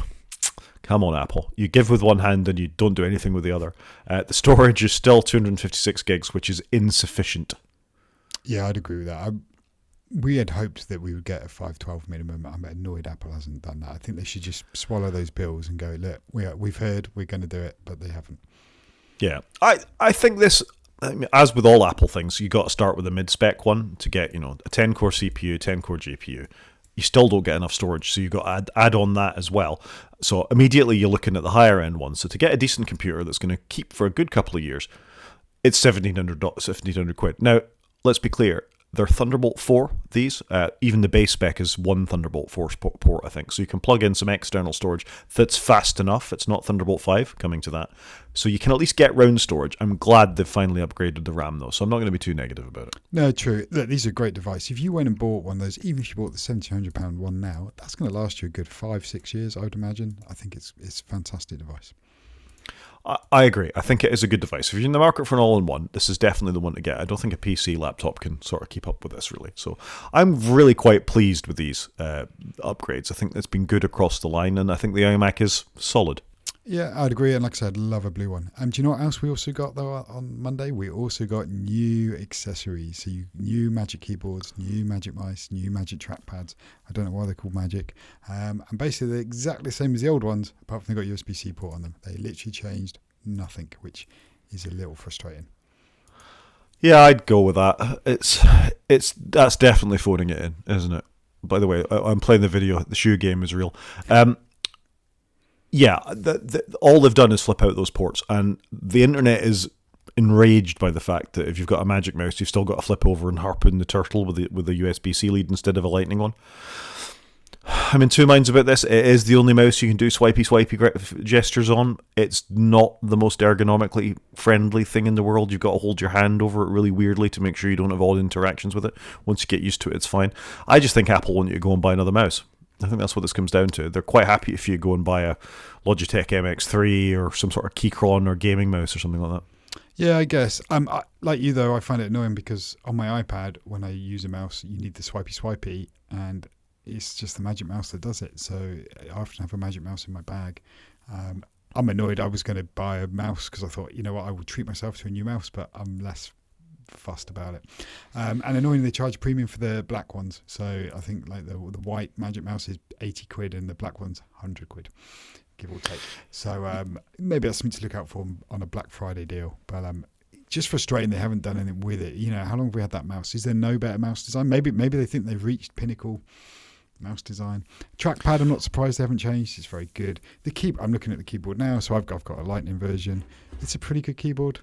come on, Apple. You give with one hand and you don't do anything with the other. The storage is still 256 gigs, which is insufficient. Yeah, I'd agree with that. We had hoped that we would get a 512 minimum. I'm annoyed Apple hasn't done that. I think they should just swallow those bills and go, look, we've heard, we're going to do it, but they haven't. Yeah. I think this, as with all Apple things, you got to start with a mid-spec one to get, a 10-core CPU, 10-core GPU. You still don't get enough storage, so you got to add on that as well. So immediately you're looking at the higher end one. So to get a decent computer that's going to keep for a good couple of years, it's $1,700 quid. Now, let's be clear. They're Thunderbolt 4, these. Even the base spec is one Thunderbolt 4 port, I think. So you can plug in some external storage that's fast enough. It's not Thunderbolt 5, coming to that. So you can at least get round storage. I'm glad they've finally upgraded the RAM, though, so I'm not going to be too negative about it. No, true. Look, these are a great device. If you went and bought one of those, even if you bought the £1,700 one now, that's going to last you a good 5-6 years, I would imagine. I think it's a fantastic device. I agree. I think it is a good device. If you're in the market for an all-in-one, this is definitely the one to get. I don't think a PC laptop can sort of keep up with this, really. So I'm really quite pleased with these upgrades. I think it's been good across the line, and I think the iMac is solid. Yeah, I'd agree. And like I said, love a blue one. Do you know what else we also got though on Monday? We also got new accessories. So new Magic keyboards, new Magic mice, new Magic trackpads. I don't know why they're called Magic. And basically they're exactly the same as the old ones, apart from they got USB-C port on them. They literally changed nothing, which is a little frustrating. Yeah, I'd go with that. That's definitely phoning it in, isn't it? By the way, I'm playing the video. The shoe game is real. Yeah, all they've done is flip out those ports, and the internet is enraged by the fact that if you've got a Magic Mouse, you've still got to flip over and harpoon the turtle with the USB-C lead instead of a Lightning one. I'm in two minds about this. It is the only mouse you can do swipey gestures on. It's not the most ergonomically friendly thing in the world. You've got to hold your hand over it really weirdly to make sure you don't have odd interactions with it. Once you get used to it, it's fine. I just think Apple want you to go and buy another mouse. I think that's what this comes down to. They're quite happy if you go and buy a Logitech MX3 or some sort of Keychron or gaming mouse or something like that. Yeah, I guess. Like you though, I find it annoying because on my iPad, when I use a mouse, you need the swipey, and it's just the Magic Mouse that does it. So I often have a Magic Mouse in my bag. I'm annoyed. I was going to buy a mouse because I thought, you know what, I would treat myself to a new mouse, but I'm less fussed about it. And annoyingly, they charge premium for the black ones. So I think like the white Magic Mouse is 80 quid and the black one's 100 quid, give or take. So maybe that's something to look out for on a Black Friday deal. But just frustrating they haven't done anything with it. You know, how long have we had that mouse? Is there no better mouse design? Maybe they think they've reached pinnacle mouse design. Trackpad, I'm not surprised they haven't changed. It's very good. I'm looking at the keyboard now, so I've got a Lightning version. It's a pretty good keyboard.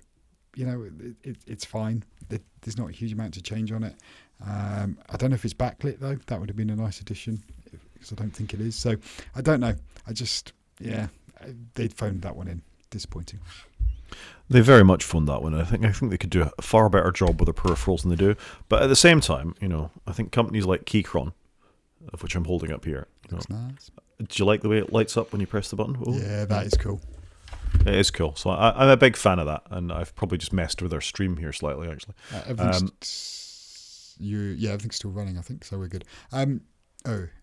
You know, it's fine. There's not a huge amount to change on it. I don't know if it's backlit though. That would have been a nice addition, because I don't think it is. So I don't know. They'd phoned that one in. Disappointing. They very much phoned that one. I think they could do a far better job with their peripherals than they do. But at the same time, you know, I think companies like Keychron, of which I'm holding up here. Looks nice. Do you like the way it lights up when you press the button? Oh. Yeah, that is cool. It is cool. So I'm a big fan of that, and I've probably just messed with our stream here slightly, actually. Everything's still running, I think, so we're good. The other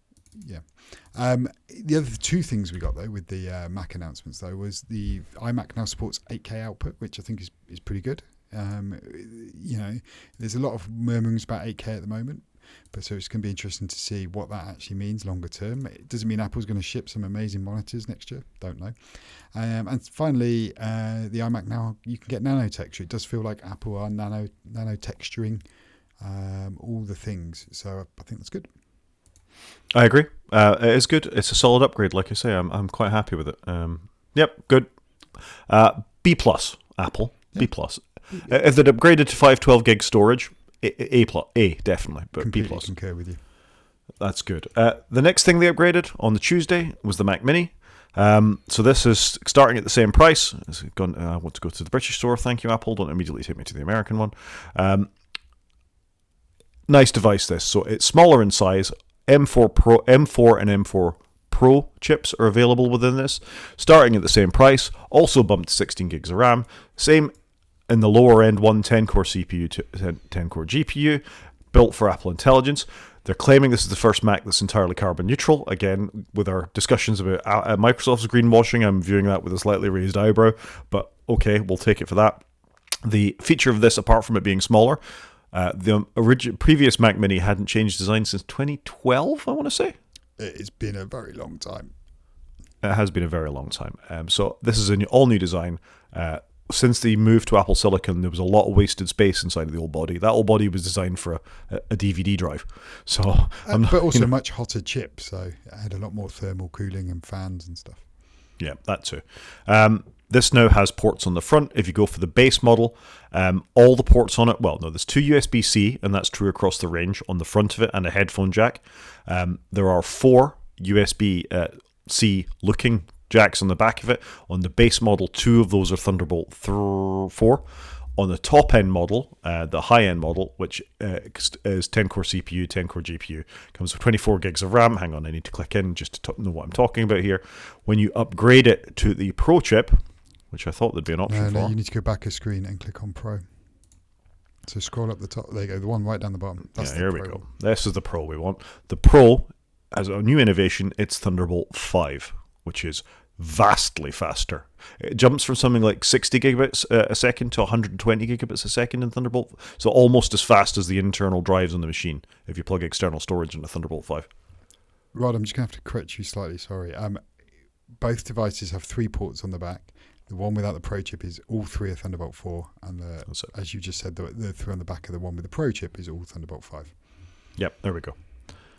two things we got though with the Mac announcements though was the iMac now supports 8K output, which I think is pretty good. You know, there's a lot of murmurings about 8K at the moment. But so it's going to be interesting to see what that actually means longer term. It doesn't mean Apple's going to ship some amazing monitors next year. Don't know. And finally, the iMac now, you can get nano texture. It does feel like Apple are nano texturing all the things. So I think that's good. I agree. It is good. It's a solid upgrade. Like I say, I'm quite happy with it. Yep, good. B+, Apple. Yeah. B+. If they'd upgraded to 512 gig storage, A definitely, but Completely B+. concur with you. That's good. The next thing they upgraded on the Tuesday was the Mac Mini. So this is starting at the same price. I want to go to the British store. Thank you, Apple. Don't immediately take me to the American one. Nice device, this. So it's smaller in size. M4 and M4 Pro chips are available within this, starting at the same price. Also bumped to 16 gigs of RAM. Same in the lower end, 10-core CPU to 10-core GPU, built for Apple Intelligence. They're claiming this is the first Mac that's entirely carbon neutral. Again, with our discussions about Microsoft's greenwashing, I'm viewing that with a slightly raised eyebrow, but okay, we'll take it for that. The feature of this, apart from it being smaller, the previous Mac Mini hadn't changed design since 2012, I want to say. It's been a very long time. It has been a very long time. So this is an all-new design. Since the move to Apple Silicon, there was a lot of wasted space inside of the old body. That old body was designed for a DVD drive. So, but also much hotter chip, so it had a lot more thermal cooling and fans and stuff. Yeah, that too. This now has ports on the front. If you go for the base model, all the ports on it, well, no, there's two USB-C, and that's true across the range on the front of it, and a headphone jack. There are four USB-C looking jacks on the back of it. On the base model, two of those are Thunderbolt 4. On the top end model, the high end model, which is 10-core CPU, 10-core GPU, comes with 24 gigs of RAM. Hang on, I need to click in just to know what I'm talking about here. When you upgrade it to the Pro chip, which I thought there'd be an option for. No, you need to go back a screen and click on Pro. So scroll up the top. There you go, the one right down the bottom. That's here we go. This is the Pro we want. The Pro has a new innovation. It's Thunderbolt 5, which is vastly faster. It jumps from something like 60 gigabits a second to 120 gigabits a second in Thunderbolt. So almost as fast as the internal drives on the machine if you plug external storage into Thunderbolt 5. Rod, I'm just going to have to correct you slightly, sorry. Both devices have 3 ports on the back. The one without the Pro chip is all 3 are Thunderbolt 4. And as you just said, the 3 on the back of the one with the Pro chip is all Thunderbolt 5. Yep, there we go.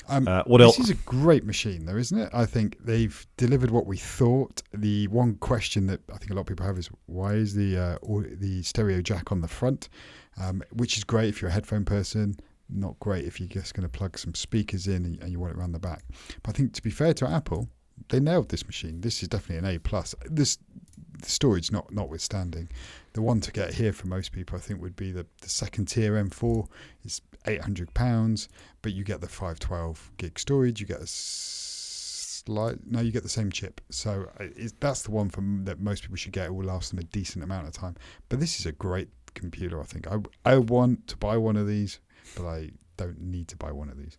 What else? This is a great machine, though, isn't it? I think they've delivered what we thought. The one question that I think a lot of people have is why is the stereo jack on the front? Which is great if you're a headphone person. Not great if you're just going to plug some speakers in and you want it around the back. But I think, to be fair to Apple, they nailed this machine. This is definitely an A+. The storage notwithstanding. The one to get here for most people, I think, would be the second tier M4. It's £800, but you get the 512 gig storage. You get you get the same chip. So that's the one that most people should get. It will last them a decent amount of time. But this is a great computer, I think. I want to buy one of these, but I don't need to buy one of these.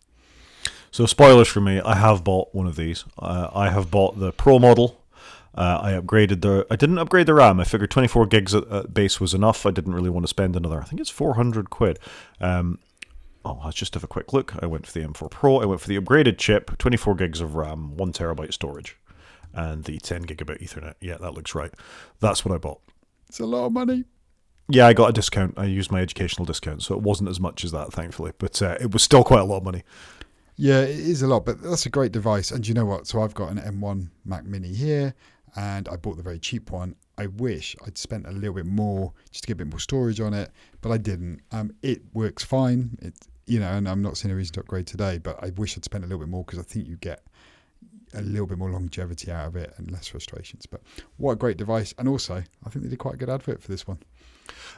So spoilers for me, I have bought one of these. I have bought the Pro model. I didn't upgrade the RAM. I figured 24 gigs at base was enough. I didn't really want to spend another, I think it's 400 quid. Let's just have a quick look. I went for the M4 Pro. I went for the upgraded chip, 24 gigs of RAM, 1 terabyte storage, and the 10 gigabit Ethernet. Yeah, that looks right. That's what I bought. It's a lot of money. Yeah, I got a discount. I used my educational discount, so it wasn't as much as that, thankfully. But it was still quite a lot of money. Yeah, it is a lot, but that's a great device. And you know what? So I've got an M1 Mac Mini here, and I bought the very cheap one. I wish I'd spent a little bit more just to get a bit more storage on it, but I didn't. It works fine. And I'm not seeing a reason to upgrade today, but I wish I'd spent a little bit more because I think you get a little bit more longevity out of it and less frustrations. But what a great device. And also, I think they did quite a good advert for this one.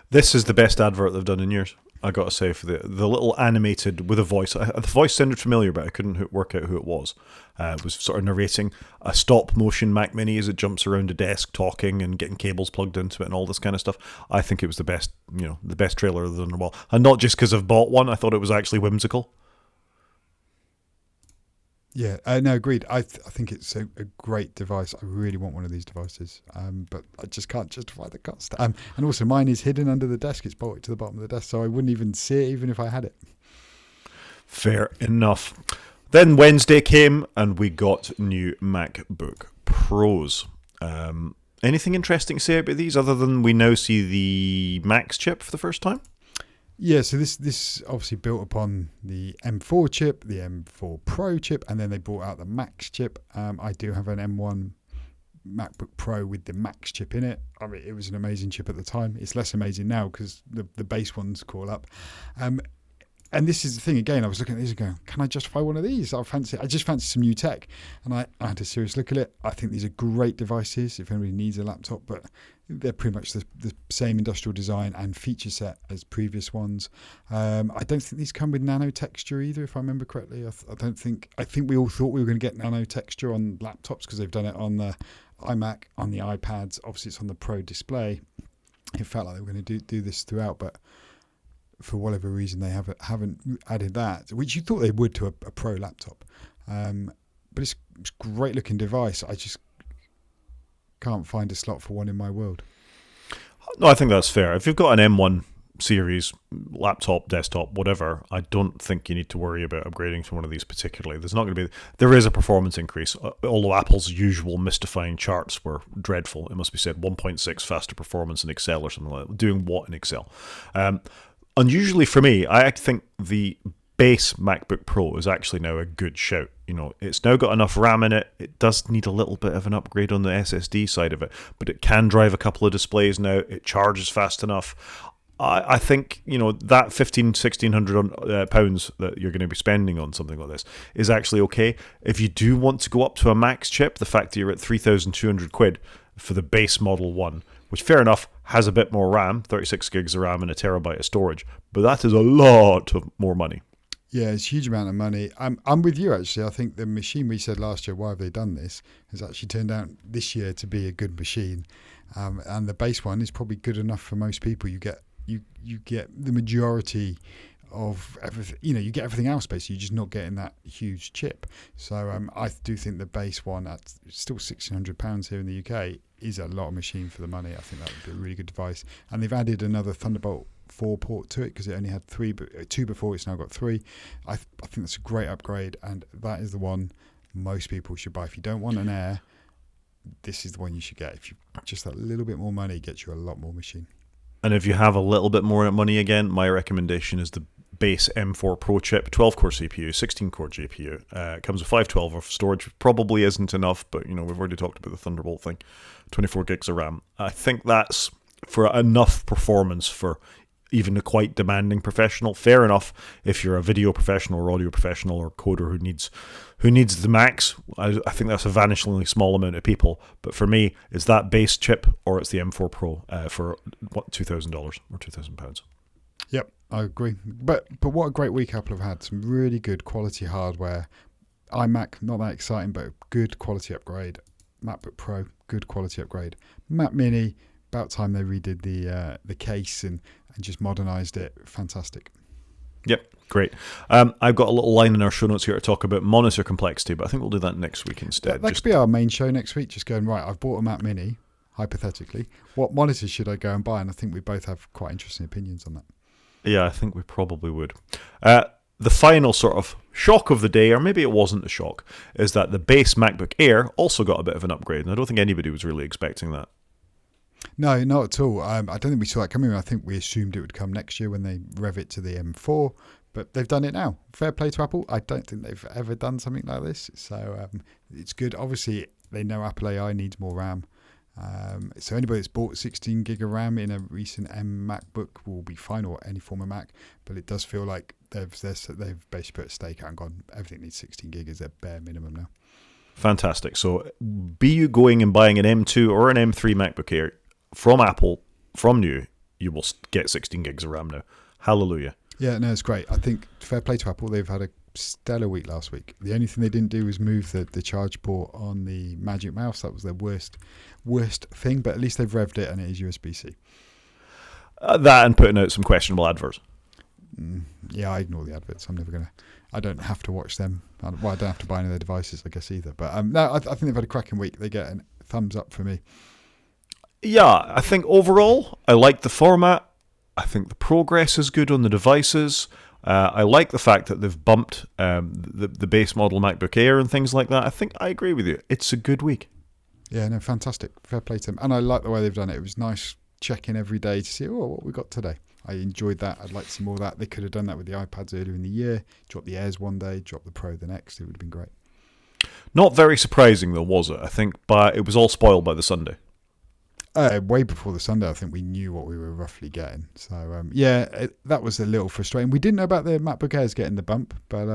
This is the best advert they've done in years, I got to say, for the little animated with a voice. The voice sounded familiar, but I couldn't work out who it was. It was sort of narrating a stop-motion Mac Mini as it jumps around a desk talking and getting cables plugged into it and all this kind of stuff. I think it was the best trailer of the while. And not just because I've bought one, I thought it was actually whimsical. Yeah, no, agreed. I think it's a great device. I really want one of these devices, but I just can't justify the cost. And also, mine is hidden under the desk. It's bolted to the bottom of the desk, so I wouldn't even see it even if I had it. Fair enough. Then Wednesday came, and we got new MacBook Pros. Anything interesting to say about these, other than we now see the Max chip for the first time? Yeah, so this obviously built upon the M4 chip, the M4 Pro chip, and then they brought out the Max chip. I do have an M1 MacBook Pro with the Max chip in it. I mean, it was an amazing chip at the time. It's less amazing now because the base ones call up. And this is the thing, again, I was looking at these and going, can I justify one of these? I just fancy some new tech. And I had a serious look at it. I think these are great devices if anybody needs a laptop, but they're pretty much the same industrial design and feature set as previous ones. I don't think these come with nano texture either, if I remember correctly. I think we all thought we were going to get nano texture on laptops because they've done it on the iMac, on the iPads. Obviously, it's on the Pro display. It felt like they were going to do this throughout, but for whatever reason they haven't added that, which you thought they would to a Pro laptop. But it's a great looking device. I just can't find a slot for one in my world. No, I think that's fair. If you've got an M1 series laptop, desktop, whatever, I don't think you need to worry about upgrading to one of these particularly. There is a performance increase, although Apple's usual mystifying charts were dreadful. It must be said, 1.6 faster performance in Excel or something like that. Doing what in Excel? Unusually for me, I think the base MacBook Pro is actually now a good shout. It's now got enough RAM in it. It does need a little bit of an upgrade on the SSD side of it, but it can drive a couple of displays now. It charges fast enough. I think, that £1,600 that you're going to be spending on something like this is actually okay. If you do want to go up to a Max chip, the fact that you're at 3,200 quid for the base Model 1, which, fair enough, has a bit more RAM, 36 gigs of RAM and a terabyte of storage, but that is a lot of more money. Yeah, it's a huge amount of money. I'm with you, actually. I think the machine we said last year, why have they done this, has actually turned out this year to be a good machine. And the base one is probably good enough for most people. You get the majority of everything. You get everything else basically. You're just not getting that huge chip. So I do think the base one at still £1,600 here in the UK is a lot of machine for the money. I think that would be a really good device. And they've added another Thunderbolt 4 port to it because it only had two before. It's now got 3. I think that's a great upgrade, and that is the one most people should buy. If you don't want an Air, this is the one you should get. If you just that little bit more money, gets you a lot more machine. And if you have a little bit more money again, my recommendation is the base M4 Pro chip, 12-core CPU, 16-core GPU. It comes with 512 of storage, which probably isn't enough, but we've already talked about the Thunderbolt thing. 24 gigs of RAM. I think that's for enough performance for even a quite demanding professional. Fair enough if you're a video professional or audio professional or coder who needs the max. I think that's a vanishingly small amount of people. But for me, it's that base chip or it's the M4 Pro for $2,000 or £2,000. Yep, I agree. But what a great week Apple have had. Some really good quality hardware. iMac, not that exciting, but good quality upgrade. MacBook Pro, good quality upgrade. Mac Mini, about time they redid the case and just modernised it. Fantastic. Yep, great. I've got a little line in our show notes here to talk about monitor complexity, but I think we'll do that next week instead. That could be our main show next week, just going, right, I've bought a Mac Mini, hypothetically. What monitors should I go and buy? And I think we both have quite interesting opinions on that. Yeah, I think we probably would. The final sort of shock of the day, or maybe it wasn't a shock, is that the base MacBook Air also got a bit of an upgrade, and I don't think anybody was really expecting that. No, not at all. I don't think we saw that coming. I think we assumed it would come next year when they rev it to the M4, but they've done it now. Fair play to Apple. I don't think they've ever done something like this, so it's good. Obviously, they know Apple AI needs more RAM. So anybody that's bought 16 gig of RAM in a recent M MacBook will be fine, or any form of Mac, but it does feel like they've basically put a stake out and gone, everything needs 16 gig as their bare minimum now. Fantastic. So be you going and buying an M2 or an M3 MacBook Air from Apple, from new, you will get 16 gigs of RAM now. Hallelujah. Yeah, no, it's great. I think fair play to Apple. They've had a stellar week last week. The only thing they didn't do was move the charge port on the Magic Mouse. That was their worst thing, but at least they've revved it and it is USB-C. That and putting out some questionable adverts. Yeah, I ignore the adverts. I don't have to watch them. I don't have to buy any of their devices, I guess, either. But no, I think they've had a cracking week. They get a thumbs up for me. Yeah, I think overall, I like the format. I think the progress is good on the devices. I like the fact that they've bumped the base model MacBook Air and things like that. I think I agree with you. It's a good week. Yeah, no, fantastic. Fair play to them. And I like the way they've done it. It was nice checking every day to see, what we got today. I enjoyed that. I'd like to see more of that. They could have done that with the iPads earlier in the year. Drop the Airs one day, drop the Pro the next. It would have been great. Not very surprising, though, was it? I think it was all spoiled by the Sunday. Way before the Sunday, I think we knew what we were roughly getting. So, that was a little frustrating. We didn't know about the MacBook Airs getting the bump, but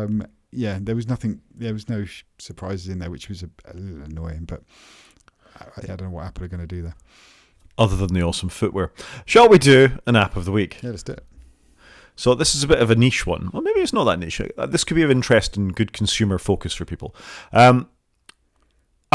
there was nothing. There was no surprises in there, which was a little annoying. But I don't know what Apple are going to do there. Other than the awesome footwear. Shall we do an app of the week? Yeah, let's do it. So this is a bit of a niche one. Well, maybe it's not that niche. This could be of interest and good consumer focus for people. I've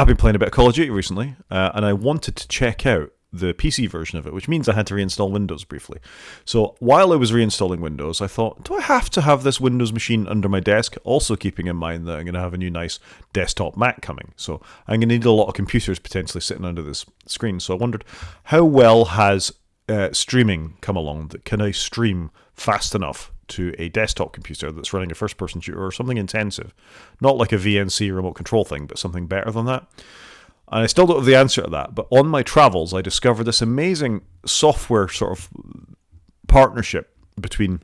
been playing a bit of Call of Duty recently, and I wanted to check out the PC version of it, which means I had to reinstall Windows briefly. So while I was reinstalling Windows, I thought, do I have to have this Windows machine under my desk? Also keeping in mind that I'm going to have a new nice desktop Mac coming. So I'm going to need a lot of computers potentially sitting under this screen. So I wondered, how well has streaming come along? Can I stream fast enough to a desktop computer that's running a first-person shooter or something intensive? Not like a VNC remote control thing, but something better than that. And I still don't have the answer to that, but on my travels, I discovered this amazing software sort of partnership between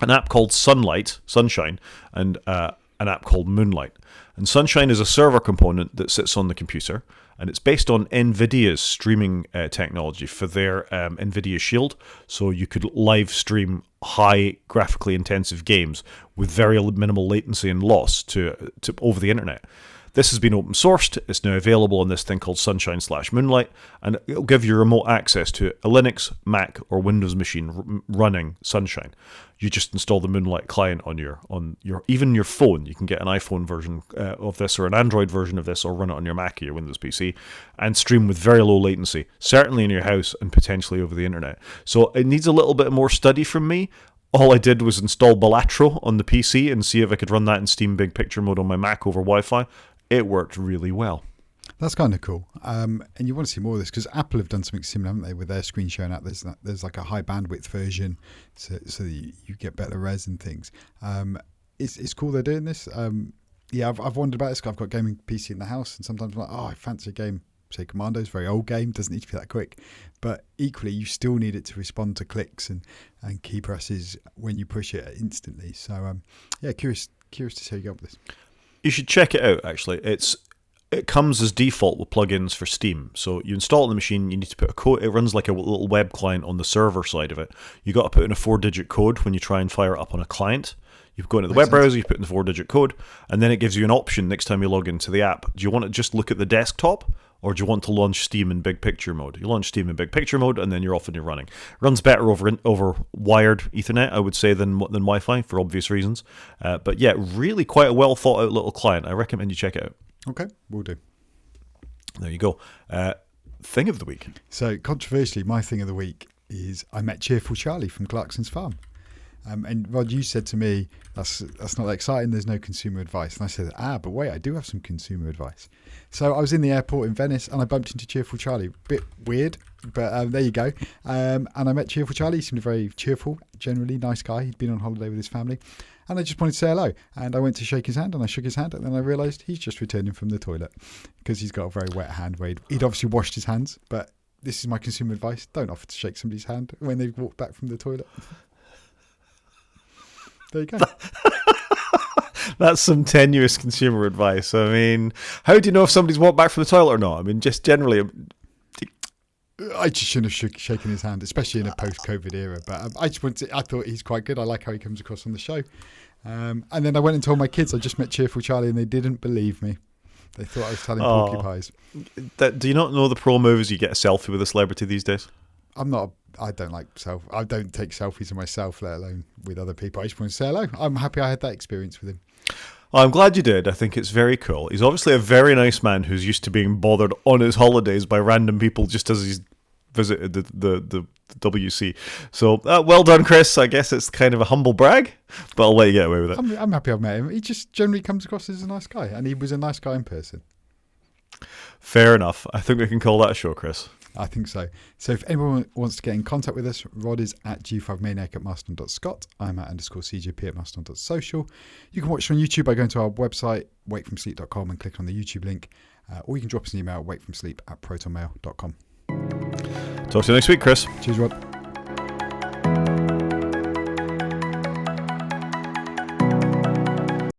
an app called Sunshine, and an app called Moonlight. And Sunshine is a server component that sits on the computer, and it's based on NVIDIA's streaming technology for their NVIDIA Shield. So you could live stream high graphically intensive games with very minimal latency and loss to over the internet. This has been open sourced. It's now available on this thing called Sunshine/Moonlight, and it'll give you remote access to a Linux, Mac, or Windows machine running Sunshine. You just install the Moonlight client on your even your phone. You can get an iPhone version of this or an Android version of this, or run it on your Mac or your Windows PC, and stream with very low latency, certainly in your house and potentially over the internet. So it needs a little bit more study from me. All I did was install Balatro on the PC and see if I could run that in Steam Big Picture mode on my Mac over Wi-Fi. It worked really well. That's kind of cool. And you want to see more of this because Apple have done something similar, haven't they, with their screen sharing app? There's like a high bandwidth version so that you get better res and things. It's cool they're doing this. I've wondered about this. I've got a gaming PC in the house and sometimes I'm like, I fancy a game. Say Commando's a very old game, doesn't need to be that quick. But equally, you still need it to respond to clicks and key presses when you push it instantly. So, curious to see how you go with this. You should check it out, actually. It comes as default with plugins for Steam. So you install it on the machine, you need to put a code. It runs like a little web client on the server side of it. You got to put in a 4-digit code when you try and fire it up on a client. You go into the web browser, you put in the 4-digit code, and then it gives you an option next time you log into the app. Do you want to just look at the desktop, or do you want to launch Steam in Big Picture mode? You launch Steam in Big Picture mode, and then you're off and you're running. It runs better over wired Ethernet, I would say, than Wi-Fi for obvious reasons. But yeah, really quite a well thought out little client. I recommend you check it out. Okay, will do. There you go. Thing of the week. So controversially, my thing of the week is I met Cheerful Charlie from Clarkson's Farm. And Rod, you said to me, that's not that exciting, there's no consumer advice. And I said, but wait, I do have some consumer advice. So I was in the airport in Venice and I bumped into Cheerful Charlie. Bit weird, but there you go. And I met Cheerful Charlie. He seemed a very cheerful, generally nice guy. He'd been on holiday with his family. And I just wanted to say hello. And I went to shake his hand and I shook his hand. And then I realised he's just returning from the toilet because he's got a very wet hand. He'd obviously washed his hands. But this is my consumer advice. Don't offer to shake somebody's hand when they've walked back from the toilet. There you go. That's some tenuous consumer advice. I mean, how do you know if somebody's walked back from the toilet or not? I mean, just generally. I just shouldn't have shaken his hand, especially in a post-COVID era. But I thought he's quite good. I like how he comes across on the show. And then I went and told my kids I just met Cheerful Charlie, and they didn't believe me. They thought I was telling porcupines. Do you not know the pro move is you get a selfie with a celebrity these days? I don't take selfies of myself, let alone with other people. I just want to say hello. I'm happy I had that experience with him. I'm glad you did. I think it's very cool. He's obviously a very nice man who's used to being bothered on his holidays by random people just as he's visited the WC. So well done, Chris. I guess it's kind of a humble brag, but I'll let you get away with it. I'm happy I've met him. He just generally comes across as a nice guy, and he was a nice guy in person. Fair enough. I think we can call that a show, Chris. I think so. So if anyone wants to get in contact with us, Rod is at g5maniac@mastodon.scot. I'm at _CJP at mastodon.social. You can watch it on YouTube by going to our website, wakefromsleep.com, and click on the YouTube link. Or you can drop us an email at wakefromsleep@protonmail.com. Talk to you next week, Chris. Cheers, Rod.